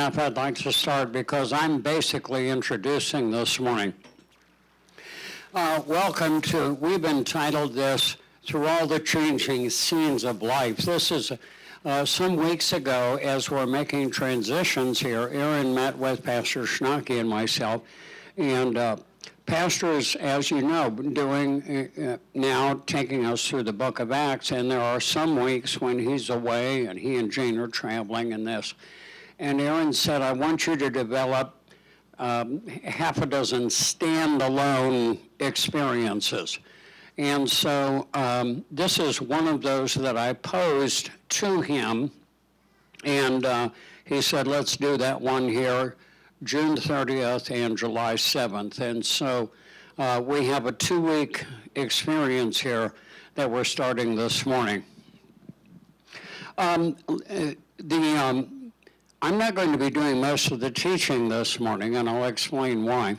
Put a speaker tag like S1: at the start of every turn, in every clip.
S1: I'd like to start because I'm basically introducing this morning. Welcome to, we've entitled this, Through All the Changing Scenes of Life. This is some weeks ago, as we're making transitions here, Aaron met with Pastor Schnocky and myself, and Pastor's, as you know, doing now, taking us through the book of Acts, and there are some weeks when he's away and he and Jane are traveling in this. And Aaron said, I want you to develop half a dozen standalone experiences. And so this is one of those that I posed to him, and he said, let's do that one here, June 30th and July 7th. And so we have a 2-week experience here that we're starting this morning. I'm not going to be doing most of the teaching this morning, and I'll explain why.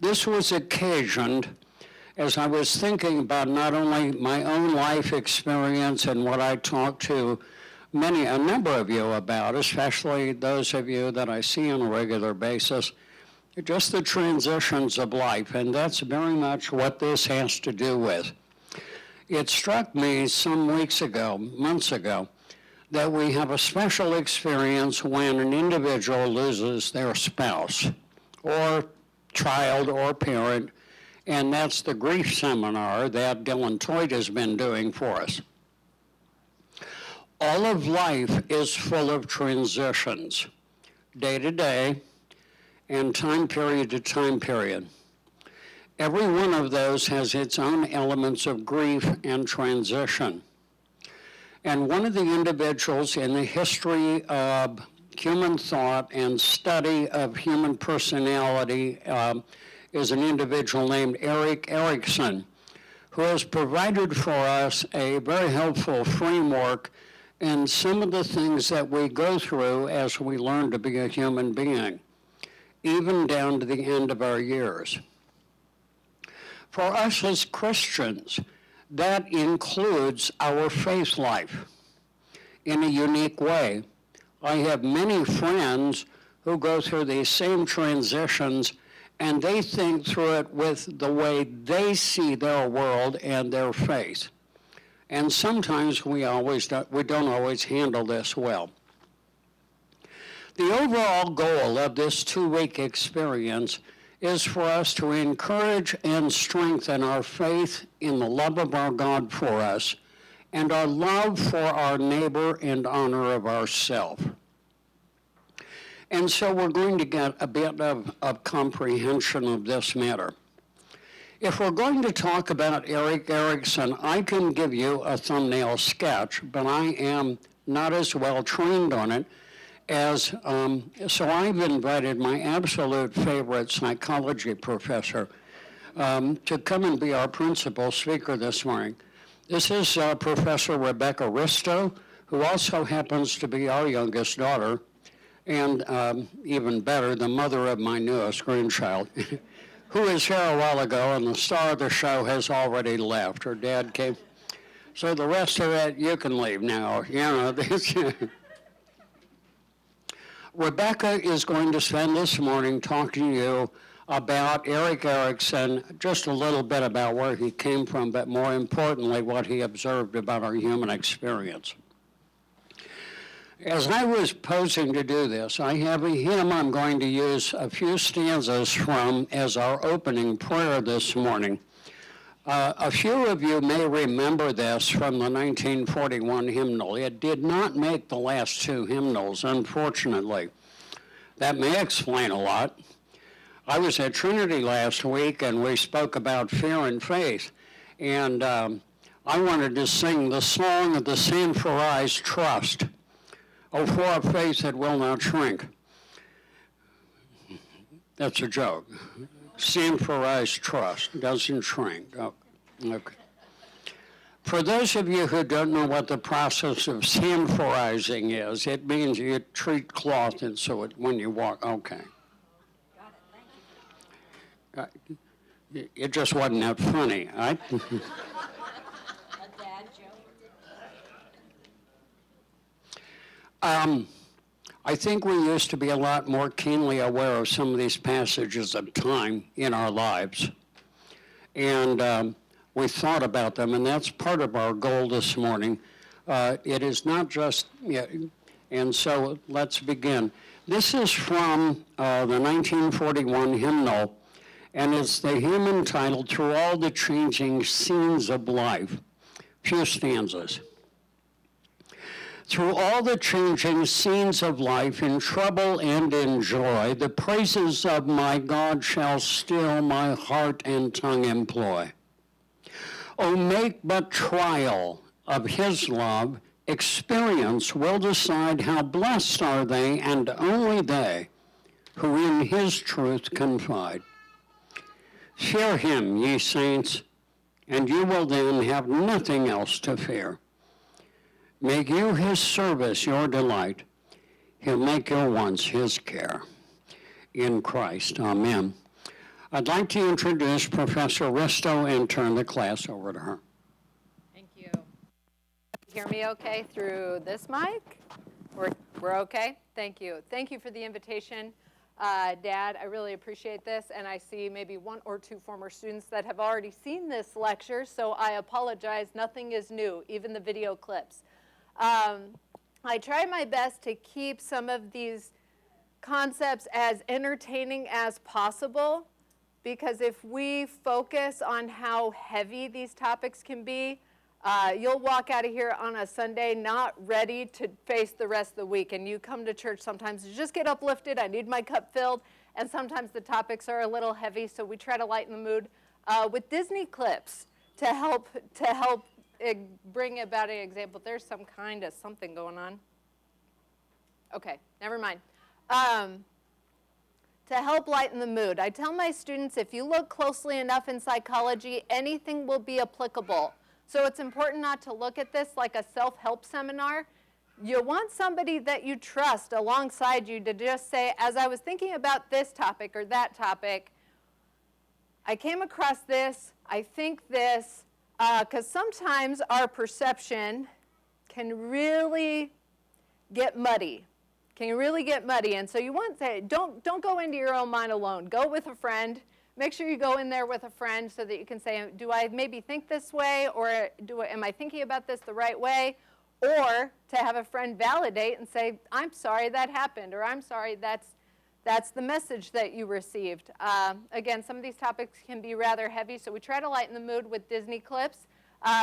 S1: This was occasioned as I was thinking about not only my own life experience and what I talked to a number of you about, especially those of you that I see on a regular basis, just the transitions of life, and that's very much what this has to do with. It struck me some weeks ago, months ago, that we have a special experience when an individual loses their spouse or child or parent, and that's the grief seminar that Dylan Toyd has been doing for us. All of life is full of transitions, day to day and time period to time period. Every one of those has its own elements of grief and transition. And one of the individuals in the history of human thought and study of human personality is an individual named Erickson, who has provided for us a very helpful framework in some of the things that we go through as we learn to be a human being, even down to the end of our years. For us as Christians, that includes our faith life in a unique way. I have many friends who go through these same transitions, and they think through it with the way they see their world and their faith. And sometimes we don't always handle this well. The overall goal of this 2-week experience is for us to encourage and strengthen our faith in the love of our God for us and our love for our neighbor and honor of ourselves. And so we're going to get a bit of comprehension of this matter. If we're going to talk about Erickson, I can give you a thumbnail sketch, but I am not as well trained on it as, so I've invited my absolute favorite psychology professor to come and be our principal speaker this morning. This is Professor Rebecca Risto, who also happens to be our youngest daughter, and even better, the mother of my newest grandchild, who was here a while ago, and the star of the show has already left. Her dad came. So the rest of it, you can leave now. You know, Rebecca is going to spend this morning talking to you about Erik Erickson, just a little bit about where he came from, but more importantly, what he observed about our human experience. As I was posing to do this, I have a hymn I'm going to use a few stanzas from as our opening prayer this morning. A few of you may remember this from the 1941 hymnal. It did not make the last 2 hymnals, unfortunately. That may explain a lot. I was at Trinity last week, and we spoke about fear and faith. And I wanted to sing the song of the Sanforized Trust. Oh, for a faith that will not shrink. That's a joke. Sanforized trust doesn't shrink. Oh, okay. For those of you who don't know what the process of sanforizing is, it means you treat cloth and so when you walk, okay.
S2: Got it, thank you.
S1: It just wasn't that funny, right?
S2: A dad joke.
S1: I think we used to be a lot more keenly aware of some of these passages of time in our lives. And we thought about them, and that's part of our goal this morning. It is not just, yeah, and so let's begin. This is from the 1941 hymnal, and it's the hymn entitled Through All the Changing Scenes of Life. Few stanzas. Through all the changing scenes of life, in trouble and in joy, the praises of my God shall still my heart and tongue employ. O make but trial of his love, experience will decide how blessed are they, and only they, who in his truth confide. Fear him, ye saints, and you will then have nothing else to fear. Make you his service your delight. He'll make your wants his care. In Christ, amen. I'd like to introduce Professor Risto and turn the class over to her.
S3: Thank you. Hear me okay through this mic? We're okay? Thank you. Thank you for the invitation, Dad. I really appreciate this, and I see maybe one or two former students that have already seen this lecture, so I apologize. Nothing is new, even the video clips. I try my best to keep some of these concepts as entertaining as possible, because if we focus on how heavy these topics can be, you'll walk out of here on a Sunday not ready to face the rest of the week. And you come to church sometimes to just get uplifted, I need my cup filled, and sometimes the topics are a little heavy, so we try to lighten the mood with Disney clips to help bring about an example. There's some kind of something going on. Okay, never mind. To help lighten the mood, I tell my students, if you look closely enough in psychology, anything will be applicable. So it's important not to look at this like a self-help seminar. You want somebody that you trust alongside you to just say, as I was thinking about this topic or that topic, I came across this, I think this, because sometimes our perception can really get muddy. And so you want to don't go into your own mind alone. Go with a friend. Make sure you go in there with a friend so that you can say, do I maybe think this way, or am I thinking about this the right way? Or to have a friend validate and say, I'm sorry that happened, or I'm sorry that's the message that you received. Again, some of these topics can be rather heavy, so we try to lighten the mood with Disney clips.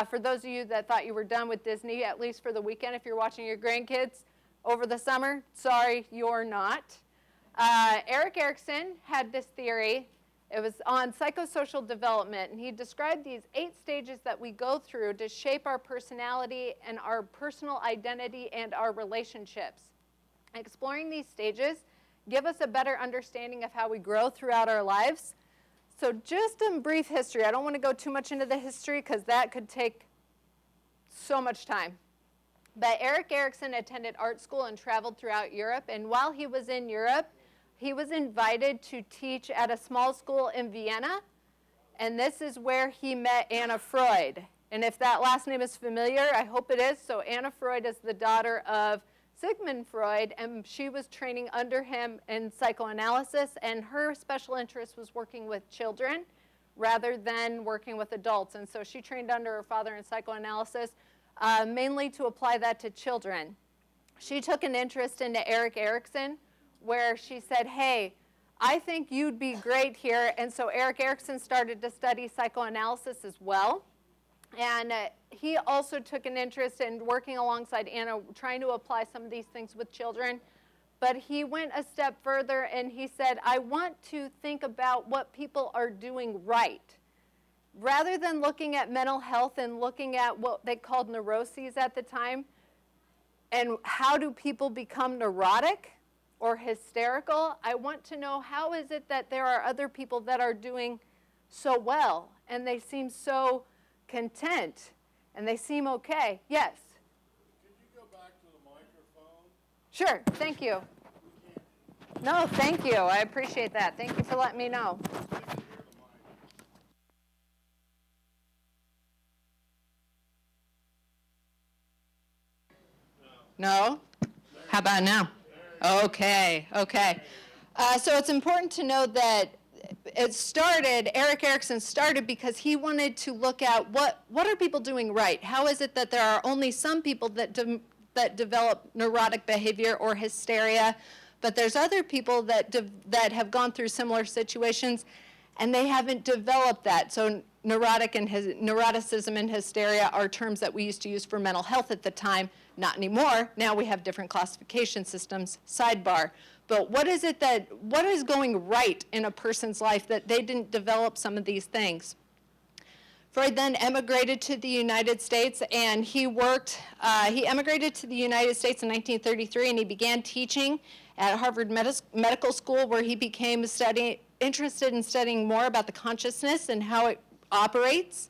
S3: For those of you that thought you were done with Disney, at least for the weekend, if you're watching your grandkids over the summer, sorry, you're not. Erik Erickson had this theory. It was on psychosocial development, and he described these 8 stages that we go through to shape our personality and our personal identity and our relationships. Exploring these stages give us a better understanding of how we grow throughout our lives. So just in brief history, I don't want to go too much into the history because that could take so much time. But Erik Erickson attended art school and traveled throughout Europe, and while he was in Europe, he was invited to teach at a small school in Vienna, and this is where he met Anna Freud. And if that last name is familiar, I hope it is. So Anna Freud is the daughter of Sigmund Freud, and she was training under him in psychoanalysis, and her special interest was working with children rather than working with adults. And so she trained under her father in psychoanalysis, mainly to apply that to children. She took an interest into Erik Erickson, where she said, hey, I think you'd be great here. And so Erik Erickson started to study psychoanalysis as well. And he also took an interest in working alongside Anna, trying to apply some of these things with children. But he went a step further, and he said, I want to think about what people are doing right. Rather than looking at mental health and looking at what they called neuroses at the time, and how do people become neurotic or hysterical, I want to know, how is it that there are other people that are doing so well, and they seem so content, and they seem okay? Yes?
S4: Could you go back to the microphone?
S3: Sure, thank you. No, thank you. I appreciate that. Thank you for letting me know. No? How about now? Okay. So it's important to know that Erik Erickson started because he wanted to look at what are people doing right? How is it that there are only some people that develop neurotic behavior or hysteria, but there's other people that have gone through similar situations and they haven't developed that. So neuroticism and hysteria are terms that we used to use for mental health at the time. Not anymore. Now we have different classification systems, sidebar. But what is going right in a person's life that they didn't develop some of these things? Freud then emigrated to the United States, and he emigrated to the United States in 1933, and he began teaching at Harvard Medical School, where he became interested in studying more about the consciousness and how it operates.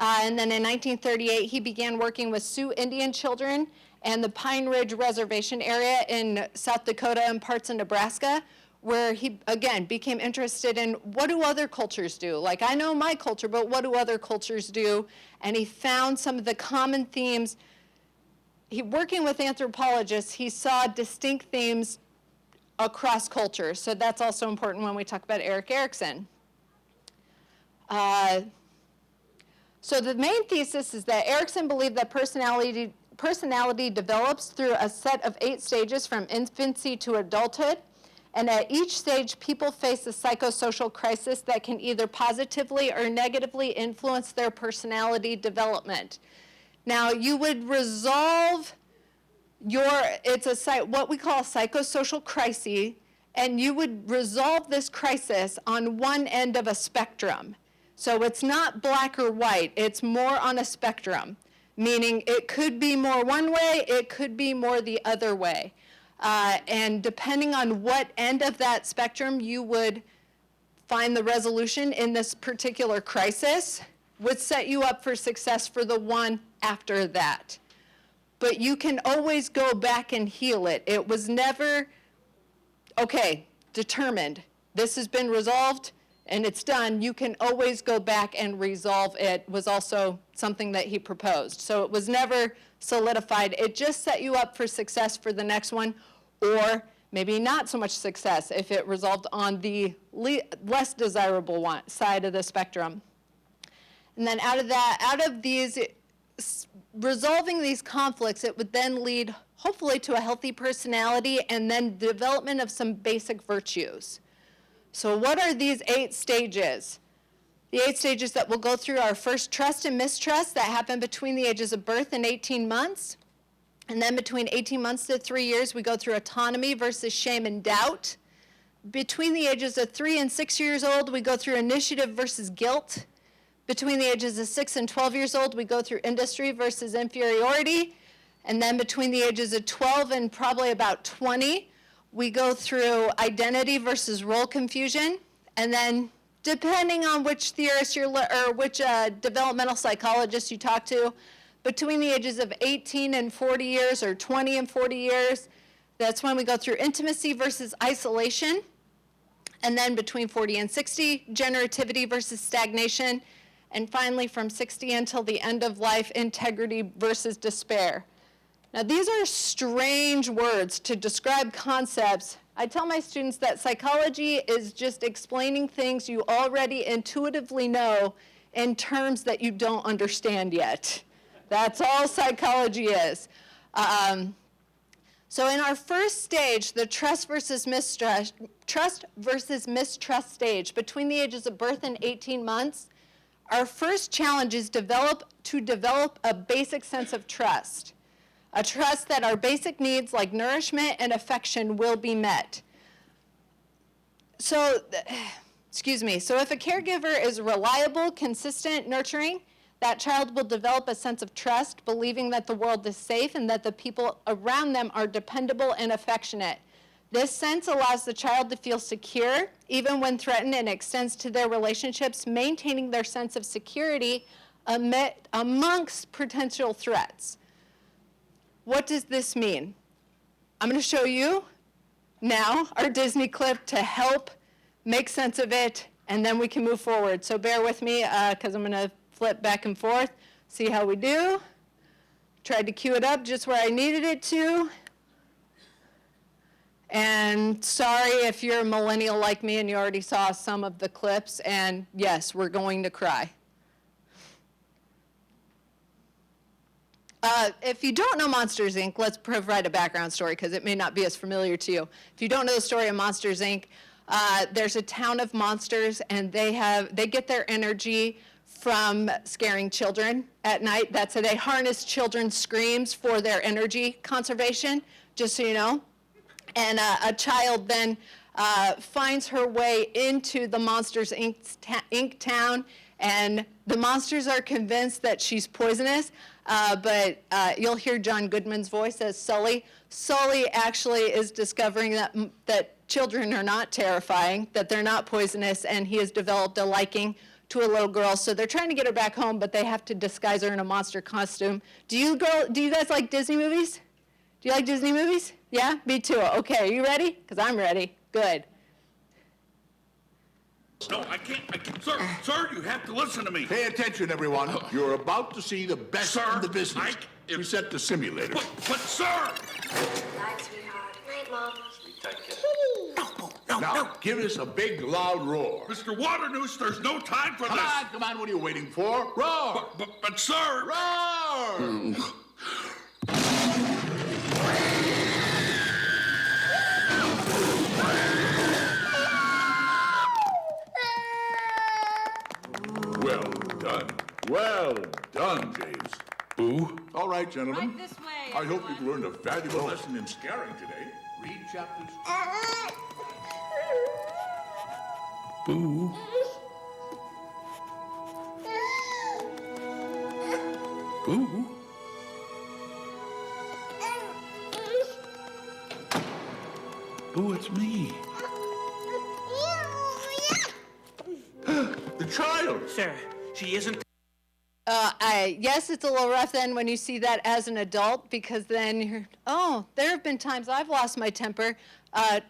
S3: And then in 1938, he began working with Sioux Indian children and the Pine Ridge Reservation area in South Dakota and parts of Nebraska, where he, again, became interested in what do other cultures do? Like, I know my culture, but what do other cultures do? And he found some of the common themes. Working with anthropologists, he saw distinct themes across cultures. So that's also important when we talk about Erik Erickson. So the main thesis is that Erickson believed that personality develops through a set of 8 stages from infancy to adulthood. And at each stage, people face a psychosocial crisis that can either positively or negatively influence their personality development. Now, you would resolve what we call a psychosocial crisis, and you would resolve this crisis on one end of a spectrum. So it's not black or white, it's more on a spectrum, meaning it could be more one way, it could be more the other way. And depending on what end of that spectrum you would find the resolution in this particular crisis would set you up for success for the one after that. But you can always go back and heal it. It was never, okay, determined. This has been resolved and it's done. You can always go back and resolve it was also something that he proposed. So it was never solidified. It just set you up for success for the next one, or maybe not so much success if it resolved on the less desirable side of the spectrum. And then out of these, resolving these conflicts, it would then lead hopefully to a healthy personality and then development of some basic virtues. So what are these 8 stages? The 8 stages that we'll go through are first trust and mistrust that happen between the ages of birth and 18 months. And then between 18 months to 3 years, we go through autonomy versus shame and doubt. Between the ages of 3 and 6 years old, we go through initiative versus guilt. Between the ages of 6 and 12 years old, we go through industry versus inferiority. And then between the ages of 12 and probably about 20, we go through identity versus role confusion. And then depending on which theorist or which developmental psychologist you talk to, between the ages of 18 and 40 years or 20 and 40 years, that's when we go through intimacy versus isolation. And then between 40 and 60, generativity versus stagnation. And finally, from 60 until the end of life, integrity versus despair. Now, these are strange words to describe concepts. I tell my students that psychology is just explaining things you already intuitively know in terms that you don't understand yet. That's all psychology is. So in our first stage, the trust versus mistrust stage, between the ages of birth and 18 months, our first challenge is to develop a basic sense of trust. A trust that our basic needs like nourishment and affection will be met. So if a caregiver is reliable, consistent, nurturing, that child will develop a sense of trust, believing that the world is safe and that the people around them are dependable and affectionate. This sense allows the child to feel secure, even when threatened, and extends to their relationships, maintaining their sense of security amongst potential threats. What does this mean? I'm going to show you now our Disney clip to help make sense of it, and then we can move forward. So bear with me, because I'm going to flip back and forth, see how we do. Tried to cue it up just where I needed it to. And sorry if you're a millennial like me and you already saw some of the clips, and yes, we're going to cry. If you don't know Monsters, Inc., let's provide a background story because it may not be as familiar to you. If you don't know the story of Monsters, Inc., there's a town of monsters, and they get their energy from scaring children at night. That's how they harness children's screams for their energy conservation, just so you know. And a child then finds her way into the Monsters, Inc. town, and the monsters are convinced that she's poisonous, but you'll hear John Goodman's voice as Sully. Sully actually is discovering that children are not terrifying, that they're not poisonous, and he has developed a liking to a little girl. So they're trying to get her back home, but they have to disguise her in a monster costume. Do you guys like Disney movies? Do you like Disney movies? Yeah, me too. Okay, are you ready? Because I'm ready. Good.
S5: No, I can't. Sir, you have to listen to me.
S6: Pay attention, everyone. You're about to see the best
S5: Sir,
S6: in the business. Reset the simulator.
S5: But sir!
S7: Night, sweetheart. Night, Mom.
S6: Now, give us a big, loud roar.
S5: Mr. Waternoose, there's no time for this.
S6: Come on, what are you waiting for? Roar!
S5: But sir!
S6: Roar! Well done, James.
S5: Boo.
S6: All right, gentlemen.
S2: Right this way,
S6: I hope
S2: everyone.
S6: you've learned a valuable lesson in scaring today. Read chapters.
S5: Boo. Boo. Boo, it's me.
S6: The child.
S8: Sir, she isn't.
S3: Yes, it's a little rough then when you see that as an adult, because then there have been times I've lost my temper.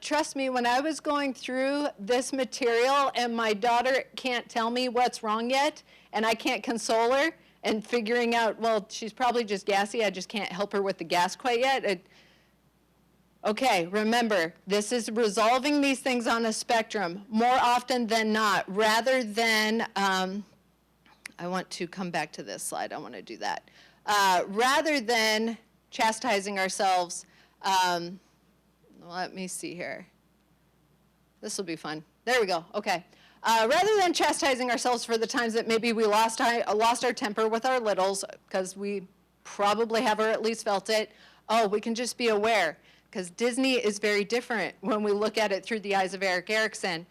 S3: Trust me, when I was going through this material and my daughter can't tell me what's wrong yet, and I can't console her, and figuring out, well, she's probably just gassy, I just can't help her with the gas quite yet. Okay, remember, this is resolving these things on a spectrum more often than not, rather than, I want to come back to this slide, I want to do that. Rather than chastising ourselves, let me see here. This will be fun. There we go, okay. Rather than chastising ourselves for the times that maybe we lost our temper with our littles, because we probably have or at least felt it, we can just be aware. Because Disney is very different when we look at it through the eyes of Erik Erickson.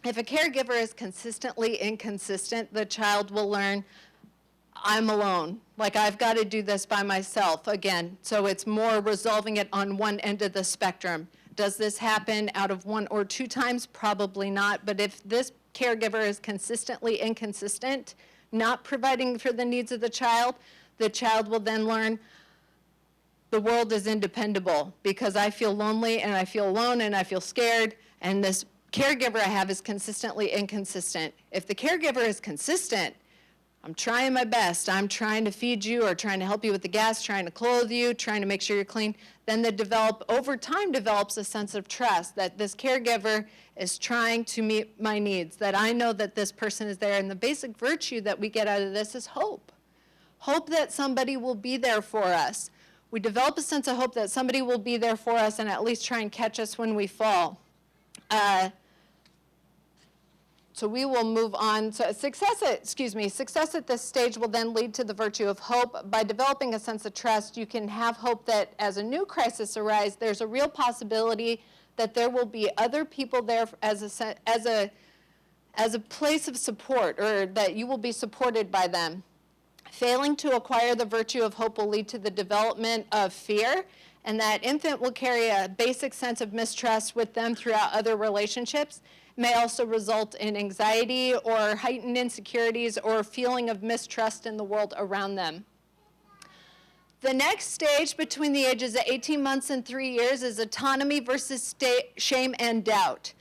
S3: If a caregiver is consistently inconsistent, the child will learn, I'm alone. Like, I've got to do this by myself again. So it's more resolving it on one end of the spectrum. Does this happen out of 1 or 2 times? Probably not. But if this caregiver is consistently inconsistent, not providing for the needs of the child will then learn, the world is independable because I feel lonely and I feel alone and I feel scared, and this caregiver I have is consistently inconsistent. If the caregiver is consistent, I'm trying my best, I'm trying to feed you or trying to help you with the gas, trying to clothe you, trying to make sure you're clean, then over time develops a sense of trust that this caregiver is trying to meet my needs, that I know that this person is there. And the basic virtue that we get out of this is hope. Hope that somebody will be there for us. We develop a sense of hope that somebody will be there for us and at least try and catch us when we fall. So we will move on. So success at this stage will then lead to the virtue of hope. By developing a sense of trust, you can have hope that as a new crisis arises, there's a real possibility that there will be other people there as a place of support, or that you will be supported by them. Failing to acquire the virtue of hope will lead to the development of fear, and that infant will carry a basic sense of mistrust with them throughout other relationships. It may also result in anxiety or heightened insecurities or feeling of mistrust in the world around them. The next stage between the ages of 18 months and 3 years is autonomy versus shame and doubt.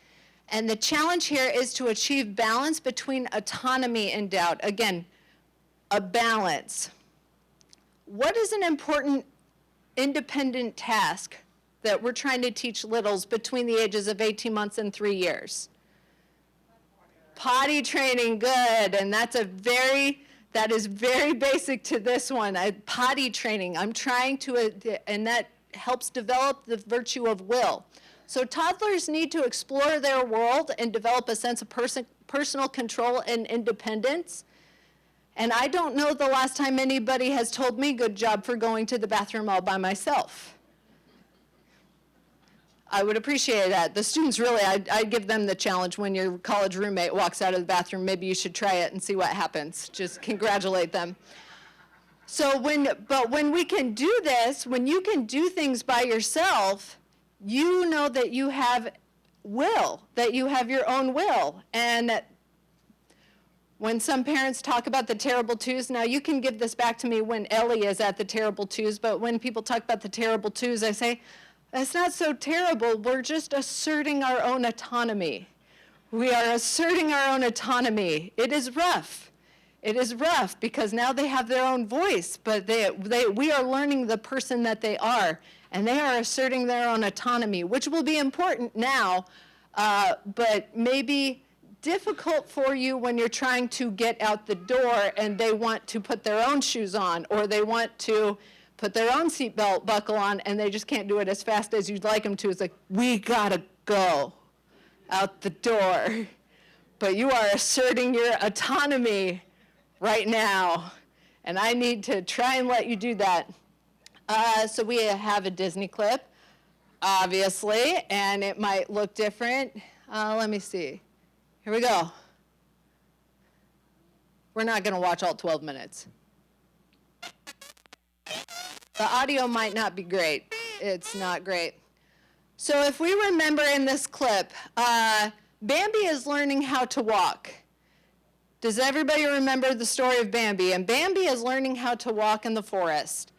S3: And the challenge here is to achieve balance between autonomy and doubt. Again, a balance. What is an important independent task that we're trying to teach littles between the ages of 18 months and 3 years? Potty training, good. And that is very basic to this one. Potty training, I'm trying to, and that helps develop the virtue of will. So toddlers need to explore their world and develop a sense of personal control and independence. And I don't know the last time anybody has told me, good job for going to the bathroom all by myself. I would appreciate that. The students really, I'd give them the challenge when your college roommate walks out of the bathroom, maybe you should try it and see what happens. Just congratulate them. So when we can do this, when you can do things by yourself, you know that you have will, that you have your own will. And when some parents talk about the terrible twos, now you can give this back to me when Ellie is at the terrible twos, but when people talk about the terrible twos, I say, that's not so terrible. We're just asserting our own autonomy. We are asserting our own autonomy. It is rough. It is rough because now they have their own voice, but we are learning the person that they are, and they are asserting their own autonomy, which will be important now, but maybe difficult for you when you're trying to get out the door and they want to put their own shoes on, or they want to put their own seatbelt buckle on, and they just can't do it as fast as you'd like them to. It's like, we gotta go out the door. But you are asserting your autonomy right now, and I need to try and let you do that. So we have a Disney clip, obviously, and it might look different. Let me see. Here we go. We're not gonna watch all 12 minutes. The audio might not be great. It's not great. So if we remember in this clip, Bambi is learning how to walk. Does everybody remember the story of Bambi? And Bambi is learning how to walk in the forest.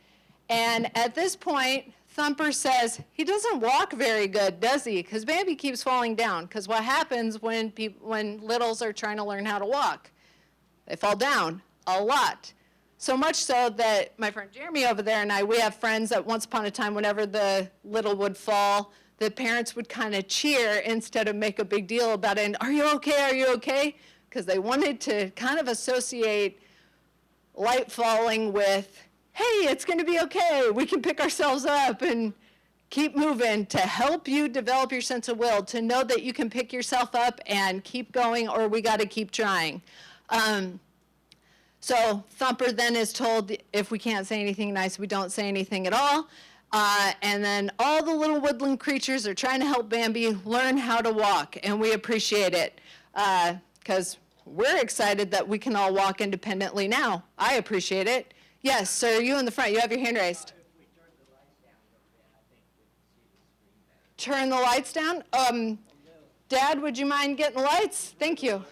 S3: And at this point, Thumper says, he doesn't walk very good, does he? Because Bambi keeps falling down. Because what happens when littles are trying to learn how to walk? They fall down a lot. So much so that my friend Jeremy over there and I, we have friends that once upon a time, whenever the little would fall, the parents would kind of cheer instead of make a big deal about it. And, are you okay? Are you okay? Because they wanted to kind of associate light falling with, hey, it's going to be okay. We can pick ourselves up and keep moving, to help you develop your sense of will, to know that you can pick yourself up and keep going, or we got to keep trying. So Thumper then is told, if we can't say anything nice, we don't say anything at all. And then all the little woodland creatures are trying to help Bambi learn how to walk, and we appreciate it because we're excited that we can all walk independently now. I appreciate it. Yes, sir, you in the front, you have your hand raised. Turn the lights down? Dad, would you mind getting the lights? Thank you.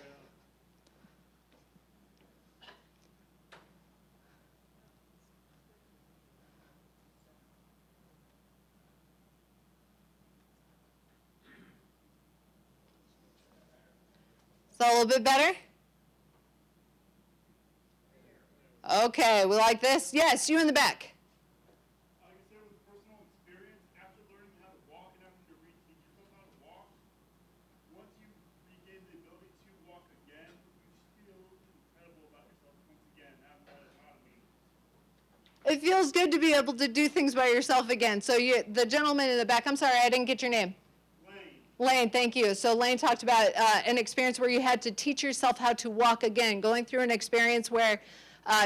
S3: Is that a little bit better? Okay, we like this? Yes, you in the back.
S4: Like I said, with personal experience, after learning how to walk and having to reteach yourself how to walk, once you regain the ability to walk again, you feel incredible about yourself once again, having that autonomy.
S3: It feels good to be able to do things by yourself again. So the gentleman in the back, I'm sorry, I didn't get your name. Lane, thank you. So Lane talked about an experience where you had to teach yourself how to walk again, going through an experience where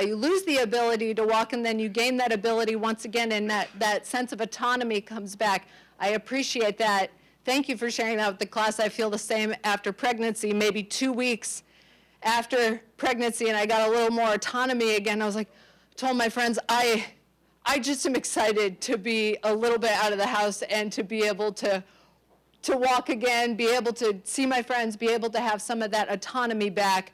S3: you lose the ability to walk and then you gain that ability once again, and that sense of autonomy comes back. I appreciate that. Thank you for sharing that with the class. I feel the same after pregnancy, maybe 2 weeks after pregnancy, and I got a little more autonomy again. I was like, told my friends, I just am excited to be a little bit out of the house and to be able to walk again, be able to see my friends, be able to have some of that autonomy back,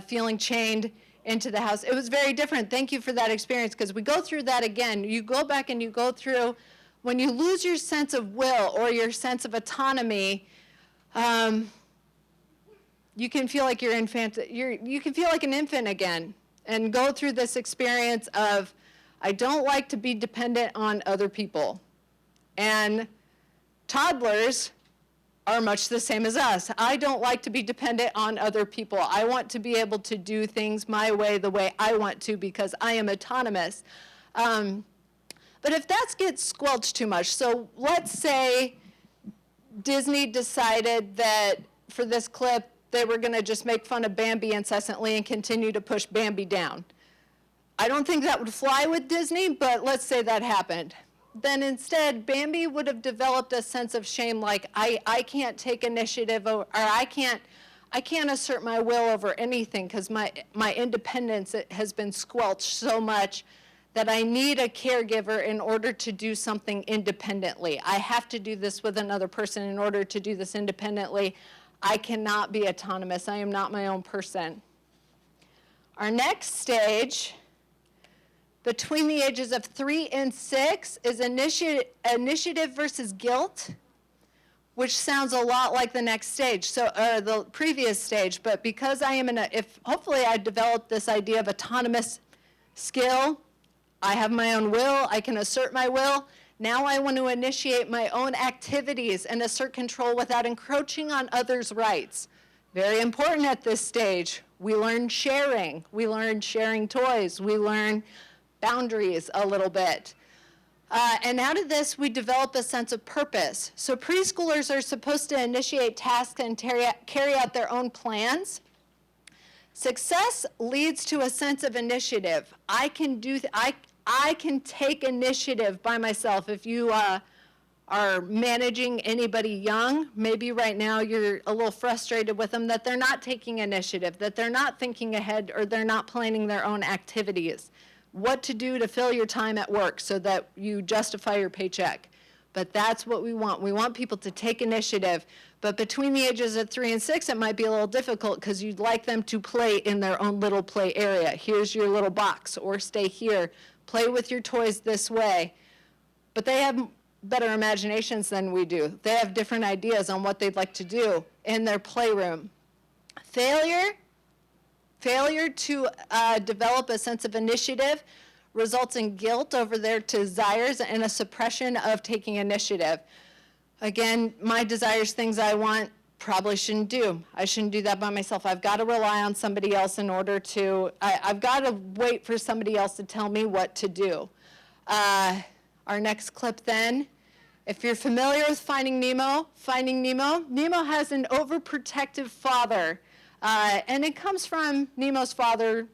S3: feeling chained into the house. It was very different. Thank you for that experience, because we go through that again. You go back and you go through, when you lose your sense of will or your sense of autonomy, you can feel like you can feel like an infant again and go through this experience of, I don't like to be dependent on other people. And Toddlers are much the same as us. I don't like to be dependent on other people. I want to be able to do things my way, the way I want to, because I am autonomous. But if that gets squelched too much, so let's say Disney decided that for this clip, they were going to just make fun of Bambi incessantly and continue to push Bambi down. I don't think that would fly with Disney, but let's say that happened. Then instead, Bambi would have developed a sense of shame, like I can't take initiative, or I can't assert my will over anything because my independence has been squelched so much that I need a caregiver in order to do something independently. I have to do this with another person in order to do this independently. I cannot be autonomous. I am not my own person. Our next stage, between the ages of 3 and 6, is initiative versus guilt, which sounds a lot like the next stage, so the previous stage. But because I am hopefully I developed this idea of autonomous skill, I have my own will, I can assert my will. Now I want to initiate my own activities and assert control without encroaching on others' rights. Very important at this stage. We learn sharing. We learn sharing toys. We learn boundaries a little bit. And out of this, we develop a sense of purpose. So preschoolers are supposed to initiate tasks and carry out their own plans. Success leads to a sense of initiative. I can take initiative by myself. If you are managing anybody young, maybe right now you're a little frustrated with them that they're not taking initiative, that they're not thinking ahead, or they're not planning their own activities. What to do to fill your time at work so that you justify your paycheck. But that's what we want. We want people to take initiative. But between the ages of 3 and 6, it might be a little difficult because you'd like them to play in their own little play area. Here's your little box, or stay here. Play with your toys this way. But they have better imaginations than we do. They have different ideas on what they'd like to do in their playroom. Failure to develop a sense of initiative results in guilt over their desires and a suppression of taking initiative. Again, my desires, things I want, probably shouldn't do. I shouldn't do that by myself. I've got to rely on somebody else in order to, I've got to wait for somebody else to tell me what to do. Our next clip then, if you're familiar with Finding Nemo, Nemo has an overprotective father. And it comes from Nemo's father.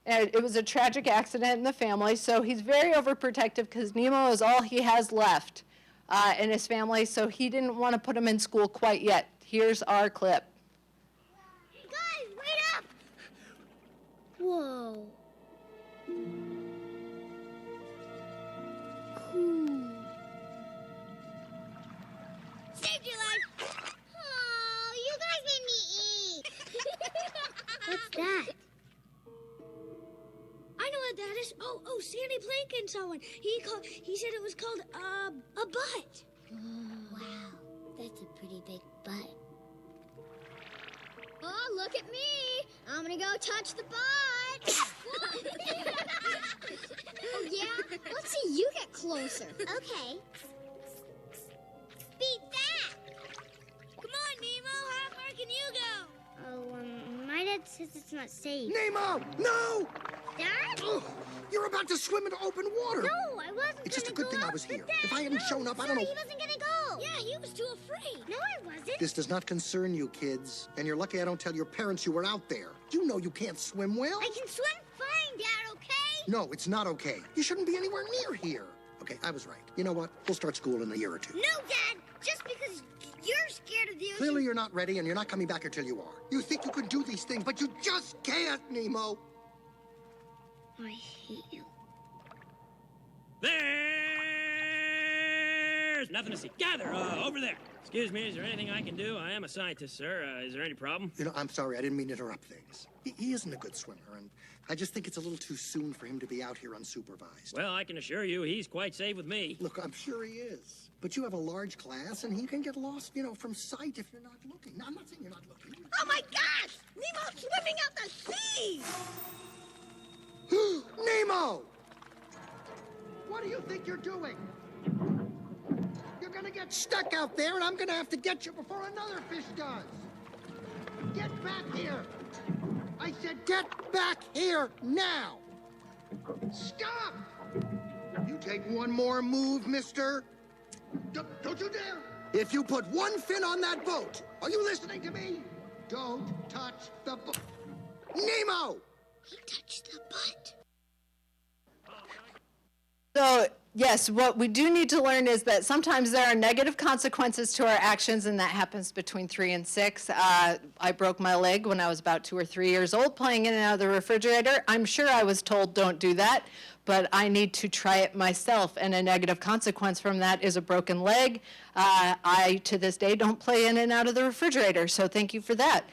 S3: It was a tragic accident in the family, so he's very overprotective because Nemo is all he has left in his family, so he didn't want to put him in school quite yet. Here's our clip.
S7: Guys, wait up! Whoa. Cool. Saved your life! Oh, you guys made me eat! What's that? I know what that is. Oh, Sandy Plankton saw one. He said it was called a butt. Wow, that's a pretty big butt. Oh, look at me! I'm gonna go touch the butt. Oh yeah? Let's see you get closer. Okay. Beat that! Come on, Nemo. How far can you go? Oh, my dad says it's not safe.
S8: Nemo! No!
S7: Dad?
S8: Ugh, you're about to swim into open water.
S7: No, I wasn't.
S8: It's just a good thing I was here.
S7: Dad,
S8: If I hadn't shown up, I don't know.
S7: He wasn't gonna go. Yeah, he was too afraid. No, I wasn't.
S8: This does not concern you, kids. And you're lucky I don't tell your parents you were out there. You know you can't swim well.
S7: I can swim fine, Dad, okay?
S8: No, it's not okay. You shouldn't be anywhere near here. Okay, I was right. You know what? We'll start school in a year or two.
S7: No, Dad, just because you're scared of the ocean.
S8: Clearly you're not ready, and you're not coming back until you are. You think you can do these things, but you just can't, Nemo.
S7: I hate you.
S9: There's nothing to see. Gather, over there. Excuse me, is there anything I can do? I am a scientist, sir. Is there any problem?
S8: You know, I'm sorry, I didn't mean to interrupt things. He isn't a good swimmer, and I just think it's a little too soon for him to be out here unsupervised.
S9: Well, I can assure you he's quite safe with me.
S8: Look, I'm sure he is. But you have a large class, and he can get lost, you know, from sight if you're not looking. Now, I'm not saying you're not looking.
S2: Oh my gosh! Nemo's swimming out the sea!
S8: Nemo! What do you think you're doing? You're You're gonna get stuck out there, and I'm gonna have to get you before another fish does. Get back here. I said get back here now. Stop! You take one more move, mister. Don't you dare! If you put one fin on that boat, are you listening to me? Don't touch the boat. Nemo!
S7: He touched the butt.
S3: So, yes, what we do need to learn is that sometimes there are negative consequences to our actions, and that happens between 3 and 6. I broke my leg when I was about 2 or 3 years old playing in and out of the refrigerator. I'm sure I was told don't do that, but I need to try it myself, and a negative consequence from that is a broken leg. I, to this day, don't play in and out of the refrigerator, so thank you for that.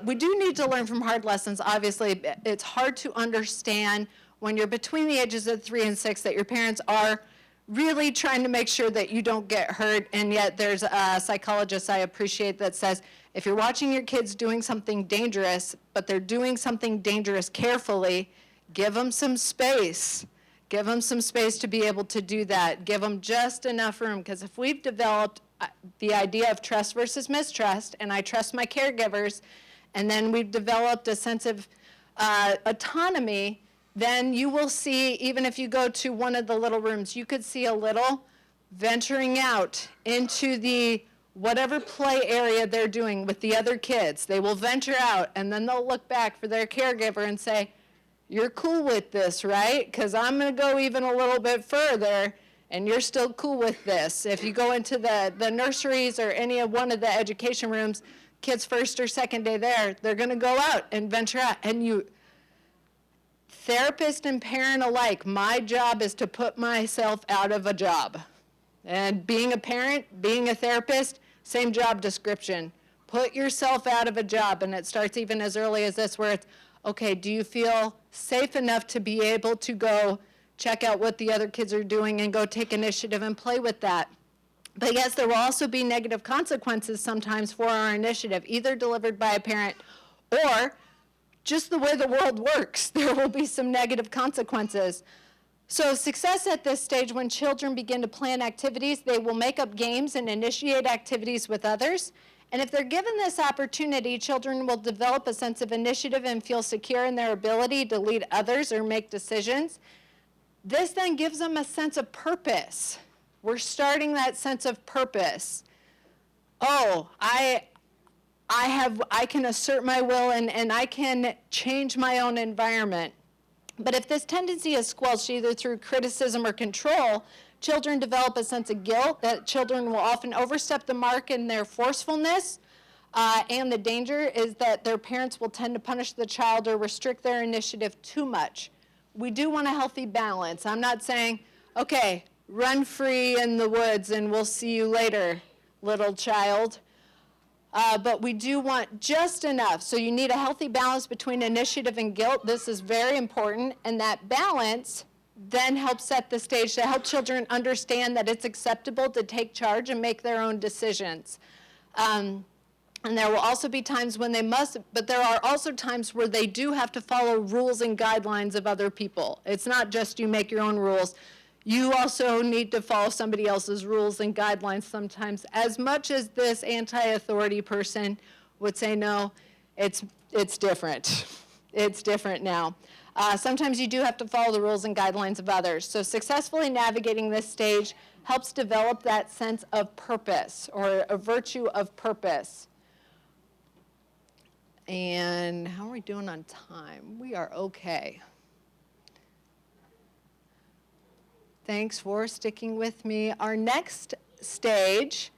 S3: We do need to learn from hard lessons. Obviously, it's hard to understand when you're between the ages of 3 and 6 that your parents are really trying to make sure that you don't get hurt, and yet there's a psychologist I appreciate that says if you're watching your kids doing something dangerous, but they're doing something dangerous carefully, give them some space. Give them some space to be able to do that. Give them just enough room, because if we've developed the idea of trust versus mistrust, and I trust my caregivers, and then we've developed a sense of autonomy, then you will see, even if you go to one of the little rooms, you could see a little venturing out into the whatever play area they're doing with the other kids. They will venture out, and then they'll look back for their caregiver and say, you're cool with this, right? Because I'm going to go even a little bit further, and you're still cool with this. If you go into the nurseries or any of one of the education rooms, kids' first or second day there, they're going to go out and venture out. And you, therapist and parent alike, my job is to put myself out of a job. And being a parent, being a therapist, same job description. Put yourself out of a job, and it starts even as early as this, where it's, okay, do you feel safe enough to be able to go check out what the other kids are doing and go take initiative and play with that? But yes, there will also be negative consequences sometimes for our initiative, either delivered by a parent or just the way the world works. There will be some negative consequences. So success at this stage, when children begin to plan activities, they will make up games and initiate activities with others. And if they're given this opportunity, children will develop a sense of initiative and feel secure in their ability to lead others or make decisions. This then gives them a sense of purpose. We're starting that sense of purpose. Oh, I can assert my will and I can change my own environment. But if this tendency is squelched either through criticism or control, children develop a sense of guilt that children will often overstep the mark in their forcefulness. And the danger is that their parents will tend to punish the child or restrict their initiative too much. We do want a healthy balance. I'm not saying, okay, run free in the woods and we'll see you later, little child. But we do want just enough. So you need a healthy balance between initiative and guilt. This is very important. And that balance then helps set the stage to help children understand that it's acceptable to take charge and make their own decisions. And there will also be times when they must, but there are also times where they do have to follow rules and guidelines of other people. It's not just you make your own rules. You also need to follow somebody else's rules and guidelines sometimes, as much as this anti-authority person would say, no, it's different. It's different now. Sometimes you do have to follow the rules and guidelines of others. So successfully navigating this stage helps develop that sense of purpose, or a virtue of purpose. And how are we doing on time? We are okay. Thanks for sticking with me. Our next stage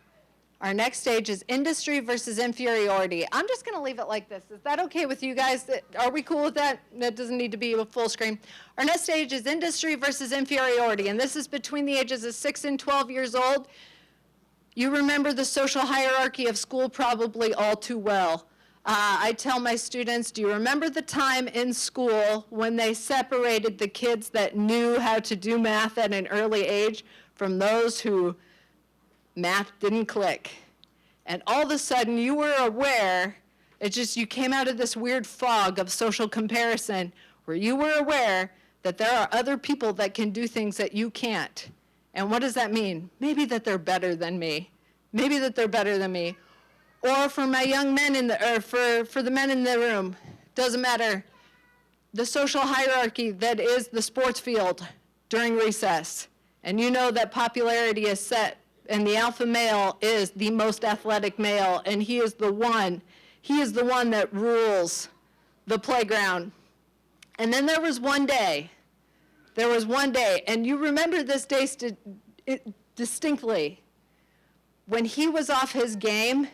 S3: is industry versus inferiority. I'm just going to leave it like this. Is that okay with you guys? Are we cool with that? That doesn't need to be a full screen. Our next stage is industry versus inferiority, and this is between the ages of 6 and 12 years old. You remember the social hierarchy of school probably all too well. I tell my students, do you remember the time in school when they separated the kids that knew how to do math at an early age from those who math didn't click? And all of a sudden you were aware, you came out of this weird fog of social comparison where you were aware that there are other people that can do things that you can't. And what does that mean? Maybe that they're better than me. Maybe that they're better than me. Or for my young men or for the men in the room, doesn't matter. The social hierarchy that is the sports field during recess. And you know that popularity is set, and the alpha male is the most athletic male, and he is the one that rules the playground. And then there was one day, and you remember this day distinctly, when he was off his game,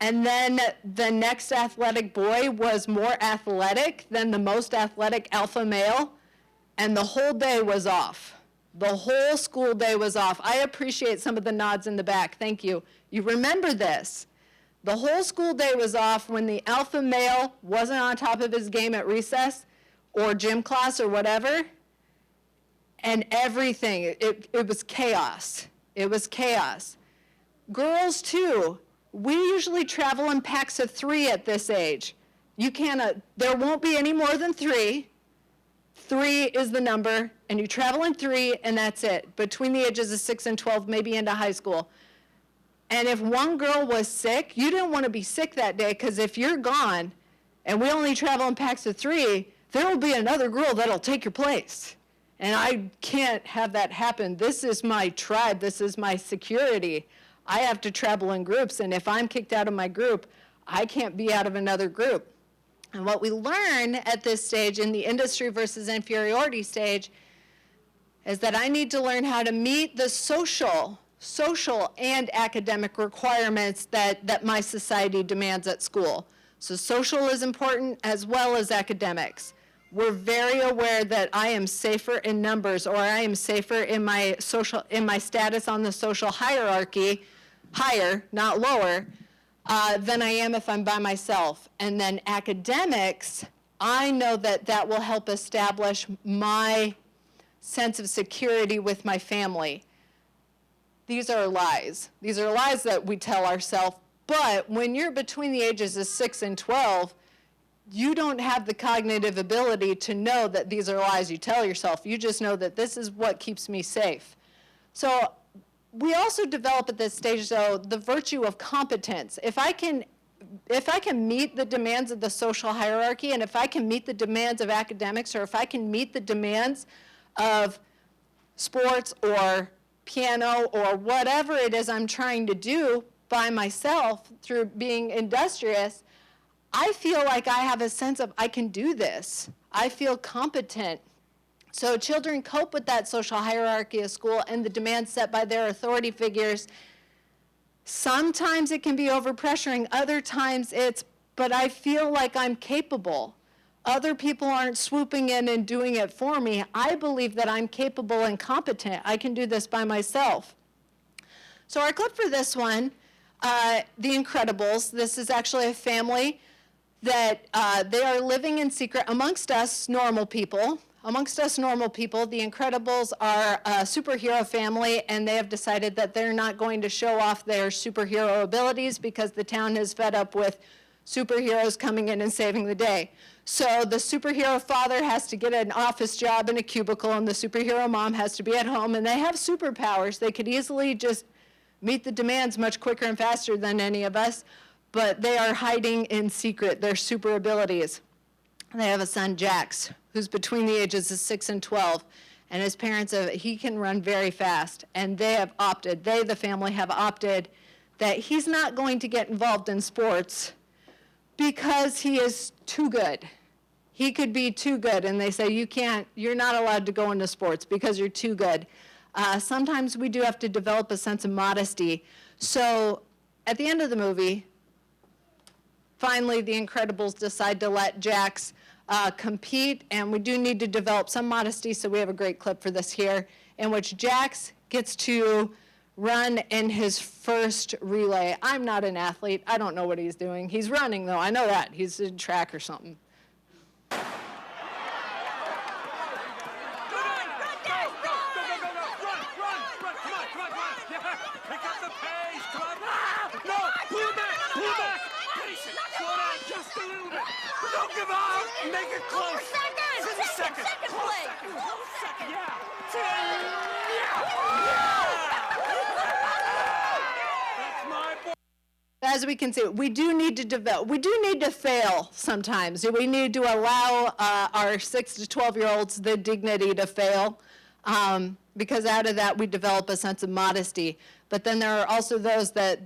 S3: and then the next athletic boy was more athletic than the most athletic alpha male, and the whole day was off. The whole school day was off. I appreciate some of the nods in the back. Thank you. You remember this. The whole school day was off when the alpha male wasn't on top of his game at recess or gym class or whatever, and everything, it was chaos. It was chaos. Girls, too. We usually travel in packs of 3 at this age. There won't be any more than 3. 3 is the number, and you travel in 3, and that's it, between the ages of 6 and 12, maybe into high school. And if one girl was sick, you didn't want to be sick that day, because if you're gone, and we only travel in packs of 3, there will be another girl that'll take your place. And I can't have that happen. This is my tribe. This is my security. I have to travel in groups, and if I'm kicked out of my group, I can't be out of another group. And what we learn at this stage in the industry versus inferiority stage is that I need to learn how to meet the social and academic requirements that my society demands at school. So social is important as well as academics. We're very aware that I am safer in numbers, or I am safer in my status on the social hierarchy, higher, not lower, than I am if I'm by myself. And then academics, I know that will help establish my sense of security with my family. These are lies. These are lies that we tell ourselves, but when you're between the ages of 6 and 12, you don't have the cognitive ability to know that these are lies you tell yourself. You just know that this is what keeps me safe. So we also develop at this stage, though, the virtue of competence. If I can meet the demands of the social hierarchy, and if I can meet the demands of academics, or if I can meet the demands of sports or piano or whatever it is I'm trying to do by myself through being industrious, I feel like I have a sense of I can do this. I feel competent. So children cope with that social hierarchy of school and the demands set by their authority figures. Sometimes it can be overpressuring, other times but I feel like I'm capable. Other people aren't swooping in and doing it for me. I believe that I'm capable and competent. I can do this by myself. So our clip for this one, The Incredibles, this is actually a family that they are living in secret amongst us normal people. Amongst us normal people, the Incredibles are a superhero family, and they have decided that they're not going to show off their superhero abilities because the town is fed up with superheroes coming in and saving the day. So the superhero father has to get an office job in a cubicle, and the superhero mom has to be at home, and they have superpowers. They could easily just meet the demands much quicker and faster than any of us, but they are hiding in secret their super abilities. They have a son, Jax, who's between the ages of 6 and 12, and his parents, he can run very fast, and the family have opted that he's not going to get involved in sports because he is too good. He could be too good, and they say, you're not allowed to go into sports because you're too good. Sometimes we do have to develop a sense of modesty. So at the end of the movie, finally, the Incredibles decide to let Jax compete, and we do need to develop some modesty, so we have a great clip for this here, in which Jax gets to run in his first relay. I'm not an athlete. I don't know what he's doing. He's running, though. I know that. He's in track or something.
S9: Don't give up! Make it close!
S2: Second place.
S9: Yeah! That's my boy!
S3: As we can see, we do need to develop, we do need to fail sometimes. We need to allow our 6 to 12-year-olds the dignity to fail, because out of that we develop a sense of modesty. But then there are also those there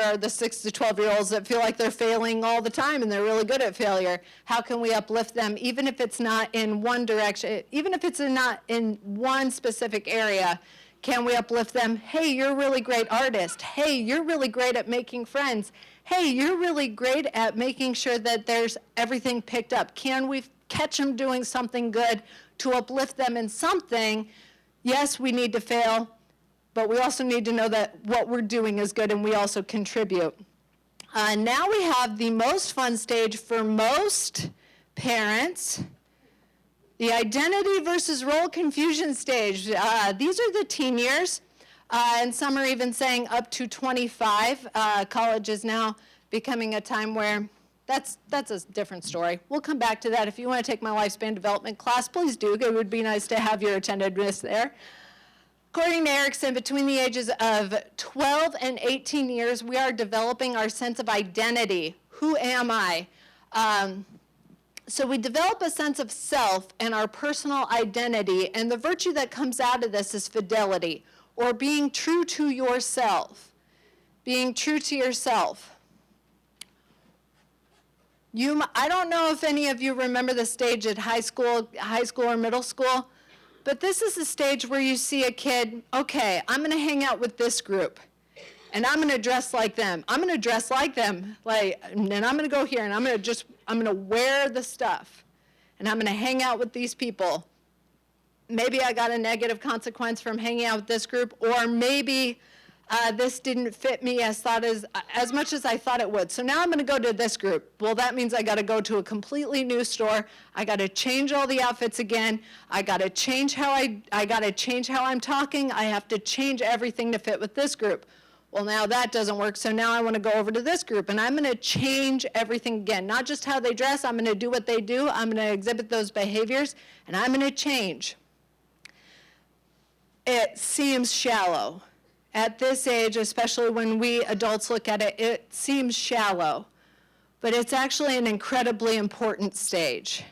S3: are the 6 to 12-year-olds that feel like they're failing all the time and they're really good at failure. How can we uplift them, even if it's not in one direction, even if it's not in one specific area? Can we uplift them? Hey, you're a really great artist. Hey, you're really great at making friends. Hey, you're really great at making sure that there's everything picked up. Can we catch them doing something good to uplift them in something? Yes, we need to fail, but we also need to know that what we're doing is good and we also contribute. Now we have the most fun stage for most parents. The identity versus role confusion stage. These are the teen years, and some are even saying up to 25. College is now becoming a time where that's a different story. We'll come back to that. If you want to take my lifespan development class, please do. It would be nice to have your attentiveness there. According to Erickson, between the ages of 12 and 18 years, we are developing our sense of identity. Who am I? So we develop a sense of self and our personal identity, and the virtue that comes out of this is fidelity, or being true to yourself. Being true to yourself. I don't know if any of you remember the stage at high school or middle school, but this is the stage where you see a kid, okay, I'm going to hang out with this group. And I'm going to dress like them. I'm going to dress like them. And I'm going to go here, and I'm going to wear the stuff. And I'm going to hang out with these people. Maybe I got a negative consequence from hanging out with this group, or maybe this didn't fit me as much as I thought it would. So now I'm going to go to this group. Well, that means I got to go to a completely new store. I got to change all the outfits again. I got to change how I'm talking. I have to change everything to fit with this group. Well, now that doesn't work, so now I want to go over to this group, and I'm going to change everything again. Not just how they dress, I'm going to do what they do, I'm going to exhibit those behaviors, and I'm going to change. It seems shallow. At this age, especially when we adults look at it, it seems shallow. But it's actually an incredibly important stage.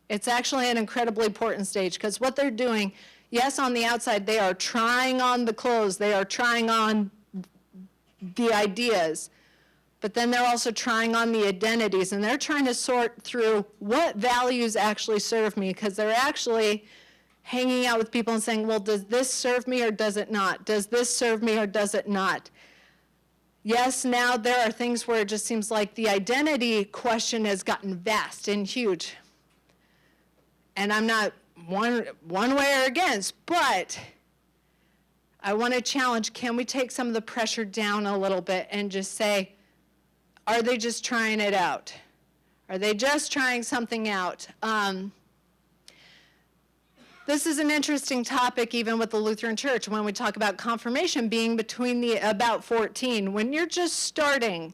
S3: It's actually an incredibly important stage, because what they're doing, yes, on the outside, they are trying on the clothes, they are trying on the ideas, but then they're also trying on the identities, and they're trying to sort through what values actually serve me, because they're actually hanging out with people and saying, well, does this serve me or does it not? Does this serve me or does it not? Yes, now there are things where it just seems like the identity question has gotten vast and huge. And I'm not one way or against, but I want to challenge, can we take some of the pressure down a little bit and just say, are they just trying it out? Are they just trying something out? This is an interesting topic even with the Lutheran Church when we talk about confirmation being between about 14. When you're just starting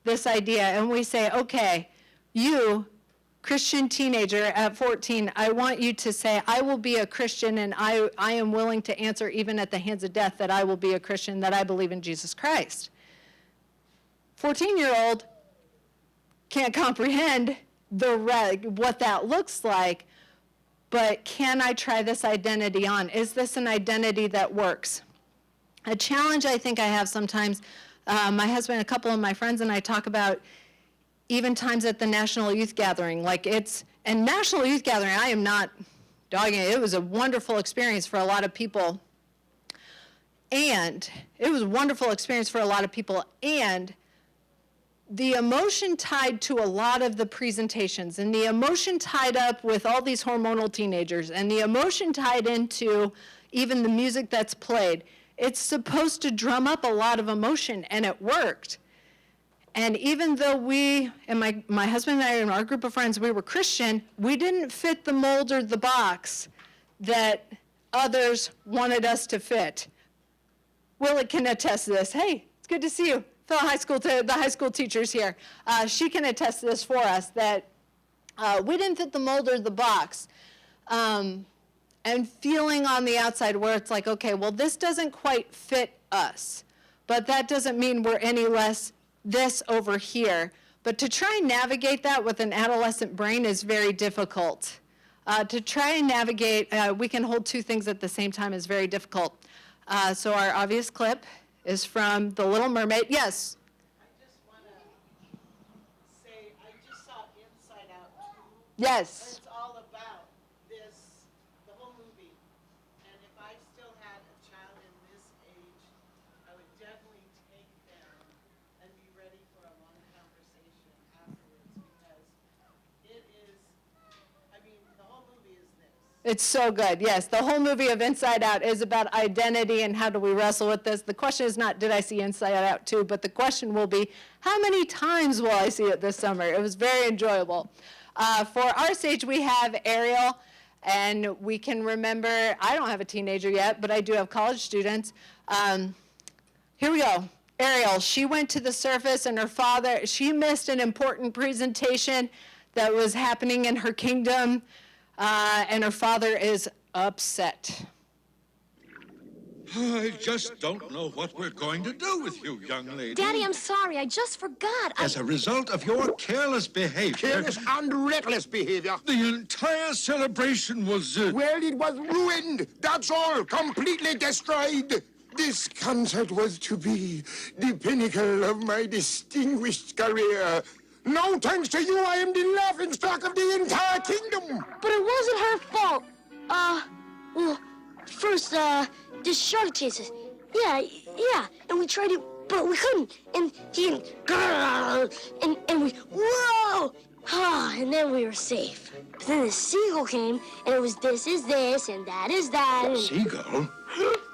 S3: this idea and we say, okay, you, Christian teenager at 14, I want you to say, I will be a Christian, and I am willing to answer even at the hands of death that I will be a Christian, that I believe in Jesus Christ. 14-year-old can't comprehend what that looks like, but can I try this identity on? Is this an identity that works? A challenge I think I have sometimes, my husband and a couple of my friends and I talk about even times at the National Youth Gathering. And National Youth Gathering, I am not dogging it. It was a wonderful experience for a lot of people. And the emotion tied to a lot of the presentations, and the emotion tied up with all these hormonal teenagers, and the emotion tied into even the music that's played, it's supposed to drum up a lot of emotion, and it worked. And even though we, and my husband and I and our group of friends, we were Christian, we didn't fit the mold or the box that others wanted us to fit. Willet can attest to this. Hey, it's good to see you. The high school teachers here. She can attest to this for us, that we didn't fit the mold or the box. And feeling on the outside where it's like, okay, well, this doesn't quite fit us, but that doesn't mean we're any less this over here. But to try and navigate that with an adolescent brain is very difficult. To try and navigate, we can hold two things at the same time is very difficult. So our obvious clip is from The Little Mermaid. Yes?
S10: I just want to say, I just saw Inside Out 2.
S3: Yes.
S10: It's all about this, the whole movie. And if I still had a child in this age, I would definitely take them and be ready for a long conversation afterwards, because it is, I mean, the whole movie is this.
S3: It's so good, yes. The whole movie of Inside Out is about identity and how do we wrestle with this. The question is not, did I see Inside Out 2? But the question will be, how many times will I see it this summer? It was very enjoyable. For our stage, we have Ariel, and we can remember, I don't have a teenager yet, but I do have college students. Here we go. Ariel, she went to the surface, and her father, she missed an important presentation that was happening in her kingdom. And her father is upset.
S6: I just don't know what we're going to do with you, young lady.
S7: Daddy, I'm sorry. I just forgot.
S6: As a result of your careless behavior...
S8: Careless and reckless behavior.
S6: The entire celebration was...
S8: Well, it was ruined. That's all. Completely destroyed. This concert was to be the pinnacle of my distinguished career. No thanks to you, I am the laughingstock of the entire kingdom.
S7: But it wasn't her fault. Well, first, the shark chases. Yeah, and we tried to, but we couldn't. And he, and we, whoa! And then we were safe. But then the seagull came, and it was this is this, and that is that. And...
S6: Seagull?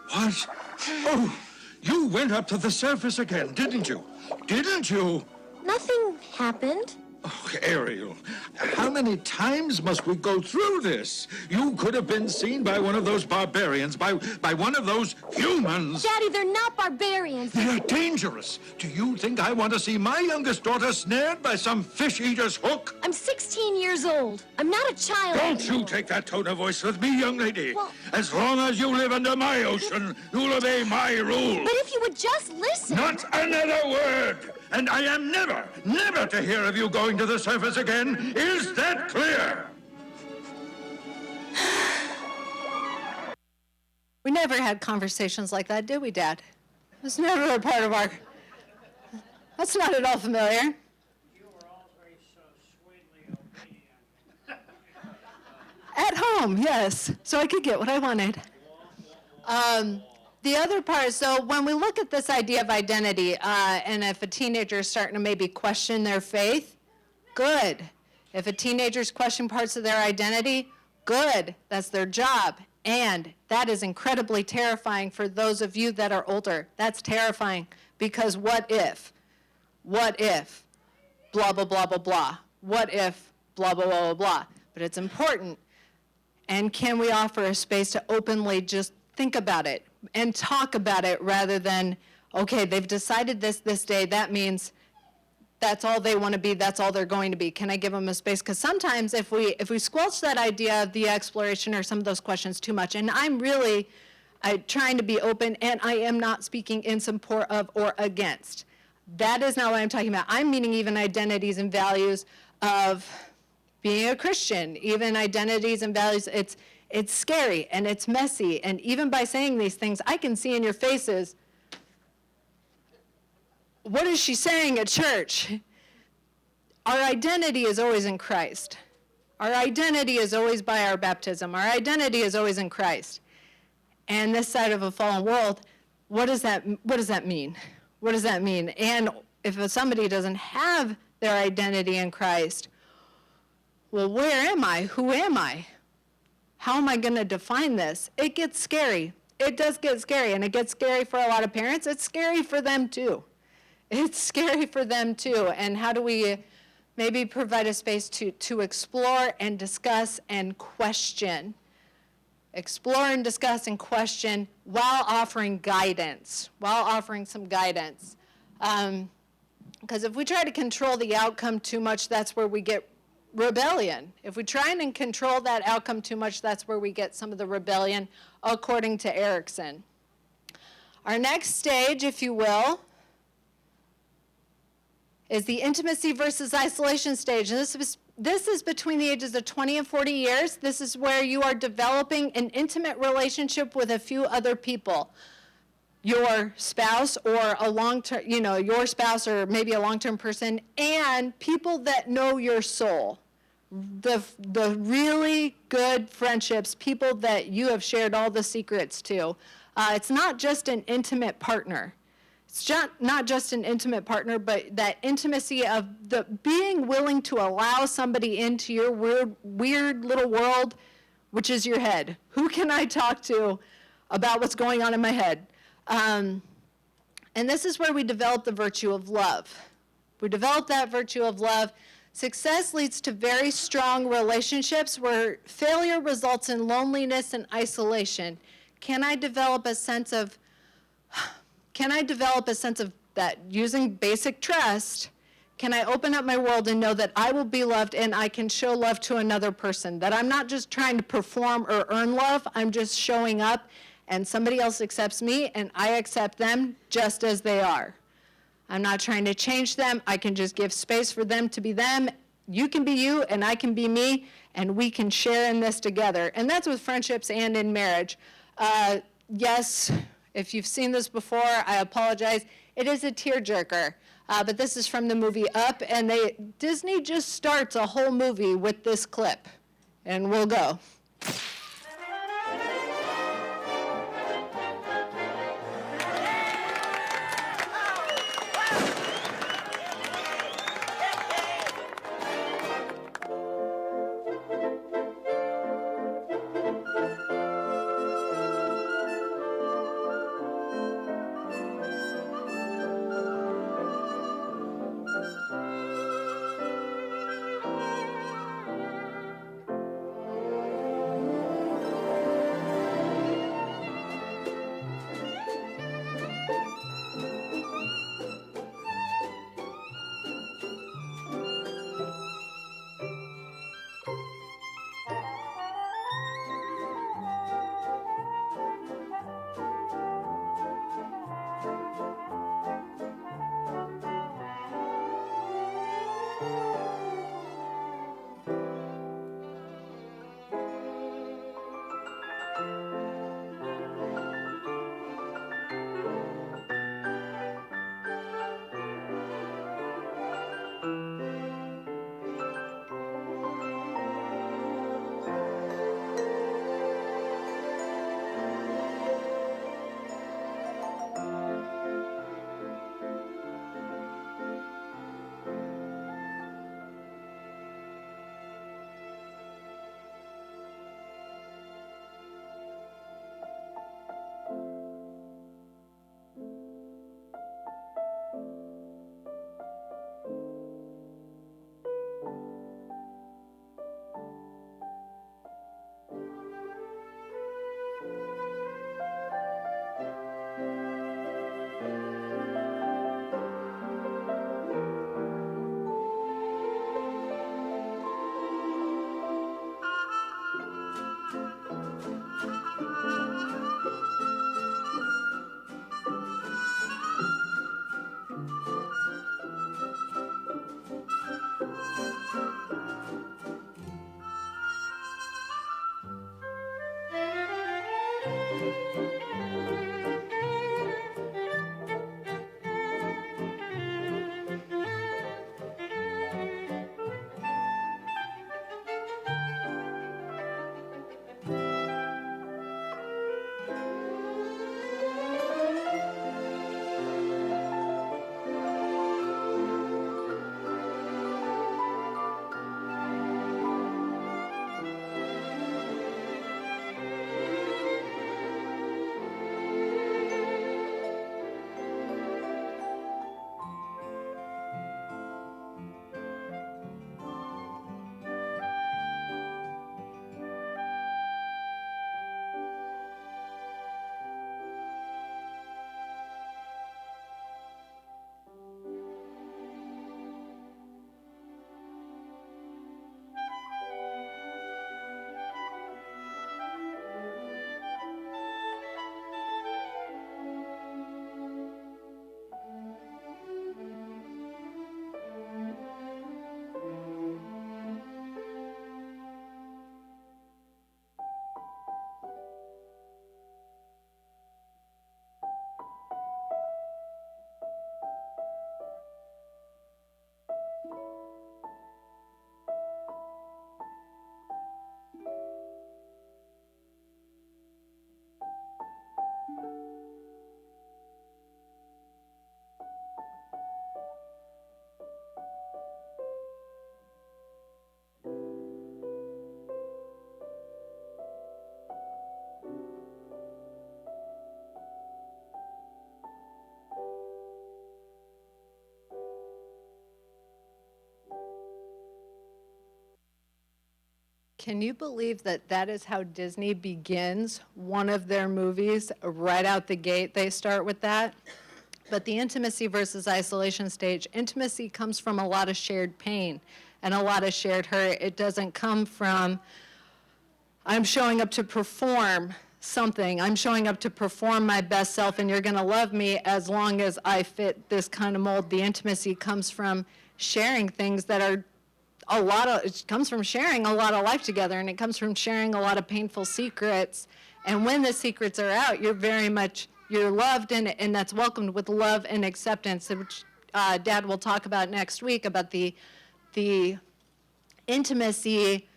S6: What? Oh, you went up to the surface again, didn't you? Didn't you?
S7: Nothing happened.
S6: Oh, Ariel, how many times must we go through this? You could have been seen by one of those barbarians, by one of those humans.
S7: Daddy, they're not barbarians.
S6: They're dangerous. Do you think I want to see my youngest daughter snared by some fish-eater's hook?
S7: I'm 16 years old. I'm not a child
S6: Don't
S7: anymore.
S6: you take that tone of voice with me, young lady.
S7: Well-
S6: As long as you live under my ocean, you'll obey my rules.
S7: But if you would just listen.
S6: Not another word! And I am never to hear of you going to the surface again. Is that clear?
S3: We never had conversations like that, did we, Dad? It was never a part of our... That's not at all familiar.
S11: You were always so sweetly obedient.
S3: At home, yes, so I could get what I wanted. The other part, so when we look at this idea of identity, and if a teenager is starting to maybe question their faith, good. If a teenager's question parts of their identity, good. That's their job. And that is incredibly terrifying for those of you that are older. That's terrifying because what if? What if? Blah, blah, blah, blah, blah. What if? Blah, blah, blah, blah, blah. But it's important. And can we offer a space to openly just think about it and talk about it rather than, okay, they've decided this day, that means that's all they want to be, that's all they're going to be. Can I give them a space? Because sometimes if we squelch that idea of the exploration or some of those questions too much, and I'm really trying to be open, and I am not speaking in support of or against. That is not what I'm talking about. I'm meaning even identities and values of being a Christian, even identities and values. It's scary and it's messy, and even by saying these things, I can see in your faces, what is she saying at church? Our identity is always in Christ. Our identity is always by our baptism. Our identity is always in Christ. And this side of a fallen world, what does that mean? What does that mean? And if somebody doesn't have their identity in Christ, well, where am I? Who am I? How am I going to define this? It gets scary. It does get scary, and it gets scary for a lot of parents. It's scary for them too. It's scary for them too. And how do we maybe provide a space to explore and discuss and question? Explore and discuss and question while offering guidance, while offering some guidance. Because if we try to control the outcome too much, that's where we get rebellion. If we try and control that outcome too much, that's where we get some of the rebellion, according to Erickson. Our next stage, if you will, is the intimacy versus isolation stage. And this is between the ages of 20 and 40 years. This is where you are developing an intimate relationship with a few other people. Your spouse or a long-term, your spouse or maybe a long-term person, and people that know your soul. The really good friendships, people that you have shared all the secrets to. It's not just an intimate partner. It's not just an intimate partner, but that intimacy of the being willing to allow somebody into your weird little world, which is your head. Who can I talk to about what's going on in my head? And this is where we develop the virtue of love. We develop that virtue of love. Success leads to very strong relationships where failure results in loneliness and isolation. Can I develop a sense of that using basic trust? Can I open up my world and know that I will be loved and I can show love to another person? That I'm not just trying to perform or earn love, I'm just showing up and somebody else accepts me and I accept them just as they are. I'm not trying to change them. I can just give space for them to be them. You can be you and I can be me and we can share in this together. And that's with friendships and in marriage. Yes, if you've seen this before, I apologize. It is a tearjerker. But this is from the movie Up, and Disney just starts a whole movie with this clip. And we'll go. Can you believe that that is how Disney begins one of their movies? Right out the gate, they start with that. But the intimacy versus isolation stage, intimacy comes from a lot of shared pain and a lot of shared hurt. It doesn't come from, I'm showing up to perform something. I'm showing up to perform my best self, and you're going to love me as long as I fit this kind of mold. The intimacy comes from sharing things that are it comes from sharing a lot of life together, and it comes from sharing a lot of painful secrets. And when the secrets are out, you're loved, and that's welcomed with love and acceptance, which Dad will talk about next week, about the intimacy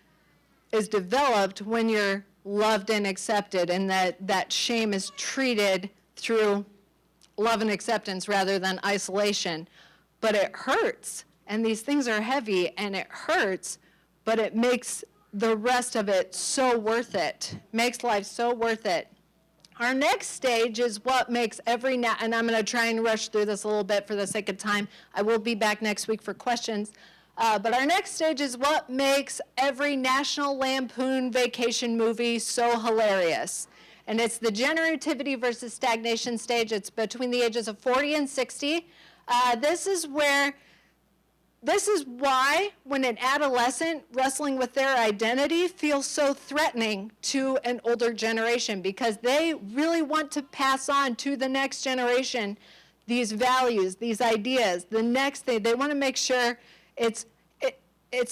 S3: is developed when you're loved and accepted, and that shame is treated through love and acceptance rather than isolation. But it hurts, and these things are heavy, and it hurts, but it makes the rest of it so worth it, makes life so worth it. Our next stage is what makes and I'm going to try and rush through this a little bit for the sake of time. I will be back next week for questions. But our next stage is what makes every National Lampoon Vacation movie so hilarious. And it's the generativity versus stagnation stage. It's between the ages of 40 and 60. This is why when an adolescent wrestling with their identity feels so threatening to an older generation, because they really want to pass on to the next generation these values, these ideas. The next thing, they want to make sure it's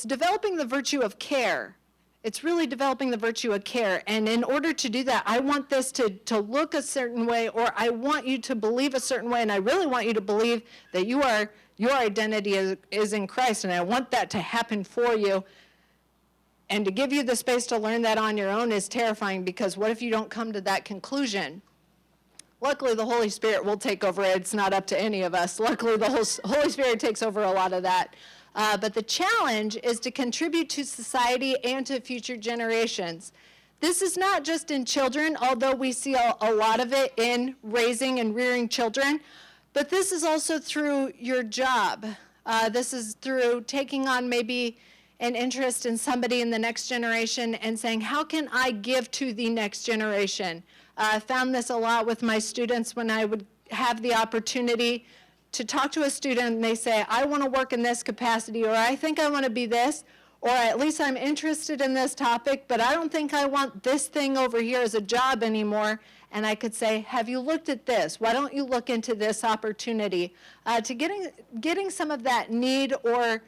S3: developing the virtue of care. It's really developing the virtue of care. And in order to do that, I want this to look a certain way, or I want you to believe a certain way, and I really want you to believe that your identity is in Christ, and I want that to happen for you. And to give you the space to learn that on your own is terrifying, because what if you don't come to that conclusion? Luckily, the Holy Spirit will take over. It's not up to any of us. Luckily, the Holy Spirit takes over a lot of that. But the challenge is to contribute to society and to future generations. This is not just in children, although we see a lot of it in raising and rearing children, but this is also through your job. This is through taking on maybe an interest in somebody in the next generation and saying, how can I give to the next generation? I found this a lot with my students when I would have the opportunity to talk to a student and they say, I want to work in this capacity, or I think I want to be this, or at least I'm interested in this topic, but I don't think I want this thing over here as a job anymore. And I could say, have you looked at this? Why don't you look into this opportunity? To getting some of that need, or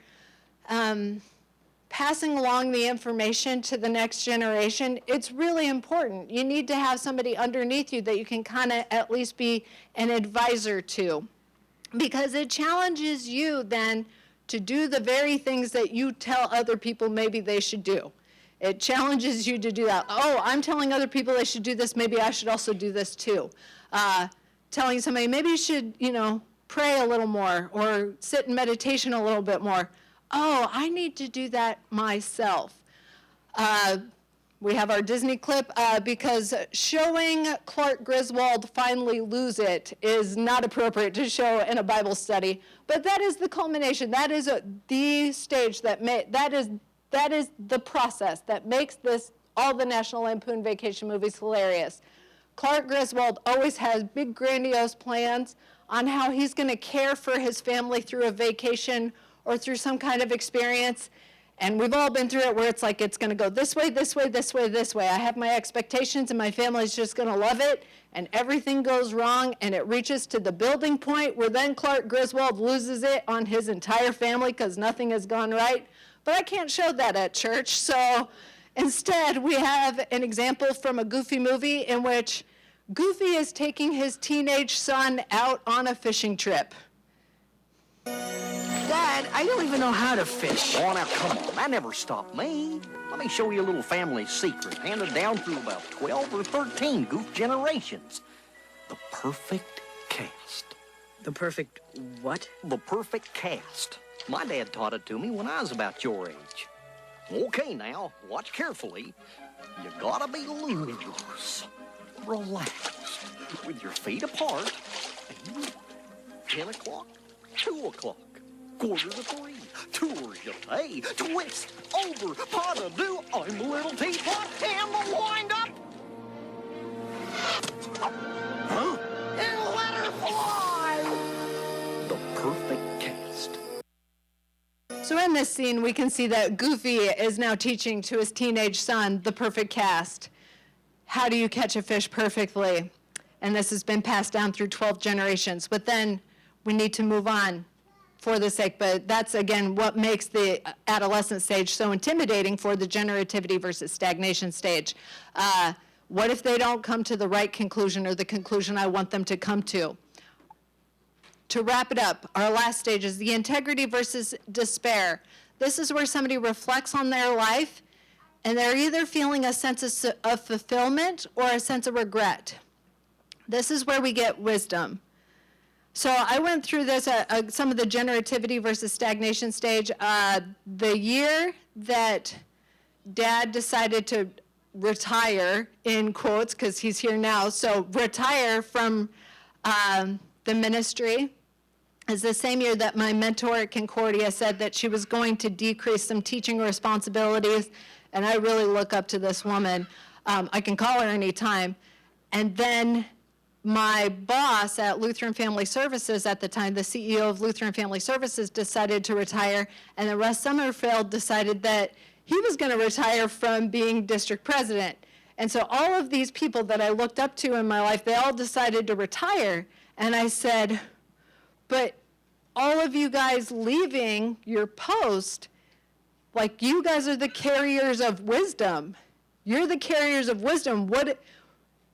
S3: passing along the information to the next generation, it's really important. You need to have somebody underneath you that you can kind of at least be an advisor to, because it challenges you then to do the very things that you tell other people maybe they should do. It challenges you to do that. Oh, I'm telling other people they should do this, maybe I should also do this too. Telling somebody, maybe you should, pray a little more, or sit in meditation a little bit more. Oh, I need to do that myself. We have our Disney clip, because showing Clark Griswold finally lose it is not appropriate to show in a Bible study. But that is the culmination. That is the stage that is the process that makes all the National Lampoon Vacation movies hilarious. Clark Griswold always has big grandiose plans on how he's going to care for his family through a vacation or through some kind of experience. And we've all been through it, where it's like, it's going to go this way, this way, this way, this way. I have my expectations, and my family's just going to love it, and everything goes wrong, and it reaches to the building point where then Clark Griswold loses it on his entire family because nothing has gone right. But I can't show that at church, so instead we have an example from a Goofy movie in which Goofy is taking his teenage son out on a fishing trip.
S12: Dad, I don't even know how to fish. Oh, now, come on. That never stopped me. Let me show you a little family secret handed down through about 12 or 13 goof generations. The perfect cast.
S11: The perfect what?
S12: The perfect cast. My dad taught it to me when I was about your age. Okay, now, watch carefully. You gotta be loose, relaxed, with your feet apart. 10 o'clock, 2 o'clock, 2:45, tours you pay, twist, over, pot of do, I'm a little teapot, and the wind up. Huh? And let her fly! The perfect cast.
S3: So in this scene, we can see that Goofy is now teaching to his teenage son the perfect cast. How do you catch a fish perfectly? And this has been passed down through 12 generations. But then we need to move on for the sake, but that's again what makes the adolescent stage so intimidating for the generativity versus stagnation stage. What if they don't come to the right conclusion or the conclusion I want them to come to? To wrap it up, our last stage is the integrity versus despair. This is where somebody reflects on their life and they're either feeling a sense of fulfillment or a sense of regret. This is where we get wisdom. So I went through this, some of the generativity versus stagnation stage. The year that Dad decided to retire, in quotes, because he's here now, so retire from the ministry, is the same year that my mentor at Concordia said that she was going to decrease some teaching responsibilities, and I really look up to this woman. I can call her anytime. And then my boss at Lutheran Family Services at the time, the CEO of Lutheran Family Services, decided to retire, and then Russ Sommerfeld decided that he was going to retire from being district president. And so all of these people that I looked up to in my life, they all decided to retire. And I said, but all of you guys leaving your post, like, you guys are the carriers of wisdom. You're the carriers of wisdom.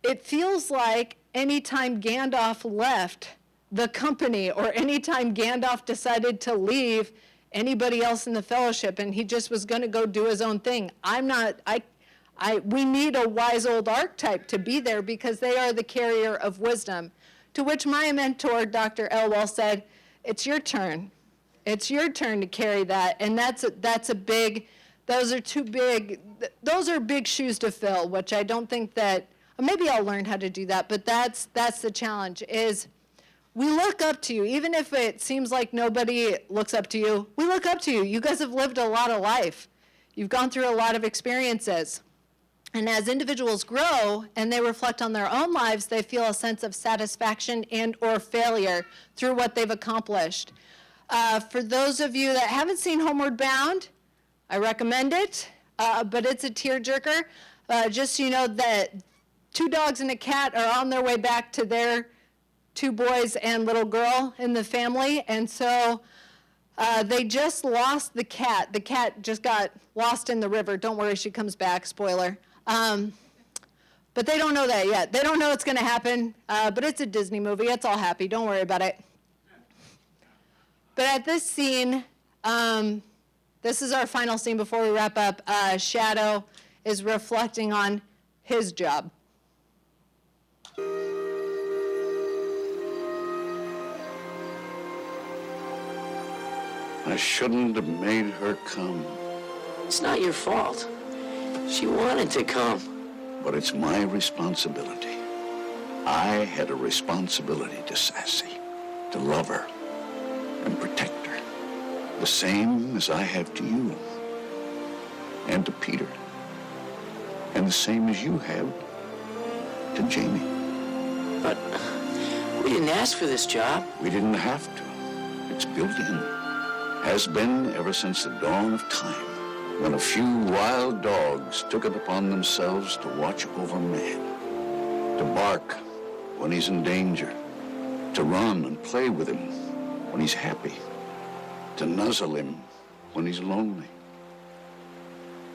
S3: It feels like anytime Gandalf left the company or anytime Gandalf decided to leave anybody else in the fellowship and he just was going to go do his own thing. We need a wise old archetype to be there because they are the carrier of wisdom. To which my mentor, Dr. Elwell, said, it's your turn. It's your turn to carry that. And those are big shoes to fill, which I don't think that, maybe I'll learn how to do that, but that's the challenge, is we look up to you. Even if it seems like nobody looks up to you, we look up to you. You guys have lived a lot of life. You've gone through a lot of experiences. And as individuals grow and they reflect on their own lives, they feel a sense of satisfaction and or failure through what they've accomplished. For those of you that haven't seen Homeward Bound, I recommend it, but it's a tearjerker. Just so you know that 2 dogs and a cat are on their way back to their 2 boys and little girl in the family, and so they just lost the cat. The cat just got lost in the river. Don't worry, she comes back, spoiler. But they don't know that yet. They don't know it's going to happen, but it's a Disney movie. It's all happy. Don't worry about it. But at this scene, this is our final scene before we wrap up. Shadow is reflecting on his job.
S13: I shouldn't have made her come.
S14: It's not your fault. She wanted to come.
S13: But it's my responsibility. I had a responsibility to Sassy, to love her and protect her, the same as I have to you and to Peter, and the same as you have to Jamie.
S14: But we didn't ask for this job.
S13: We didn't have to. It's built in. Has been ever since the dawn of time, when a few wild dogs took it upon themselves to watch over man, to bark when he's in danger, to run and play with him when he's happy, to nuzzle him when he's lonely.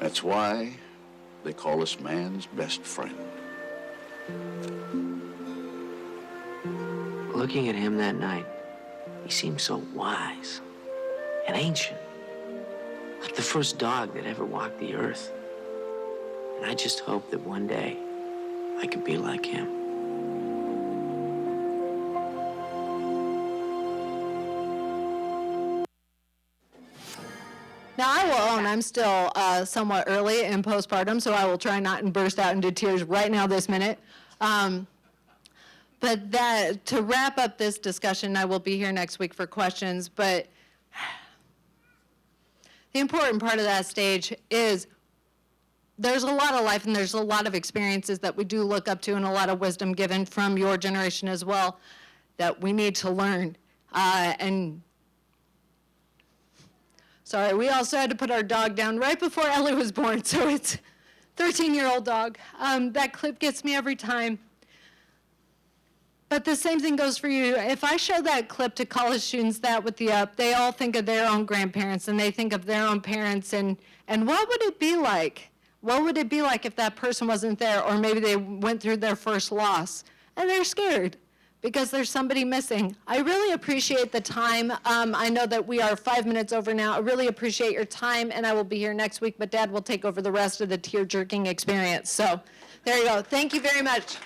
S13: That's why they call us man's best friend.
S14: Looking at him that night, he seemed so wise and ancient, like the first dog that ever walked the earth. And I just hope that one day I could be like him.
S3: Now, I will own I'm still somewhat early in postpartum, so I will try not to burst out into tears right now this minute. But to wrap up this discussion, I will be here next week for questions, but The important part of that stage is there's a lot of life and there's a lot of experiences that we do look up to and a lot of wisdom given from your generation as well that we need to learn. Sorry, we also had to put our dog down right before Ellie was born, so it's a 13-year-old dog. That clip gets me every time. But the same thing goes for you. If I show that clip to college students that with the up, they all think of their own grandparents and they think of their own parents and what would it be like? What would it be like if that person wasn't there, or maybe they went through their first loss and they're scared because there's somebody missing? I really appreciate the time. I know that we are 5 minutes over now. I really appreciate your time, and I will be here next week, but Dad will take over the rest of the tear-jerking experience. So there you go. Thank you very much.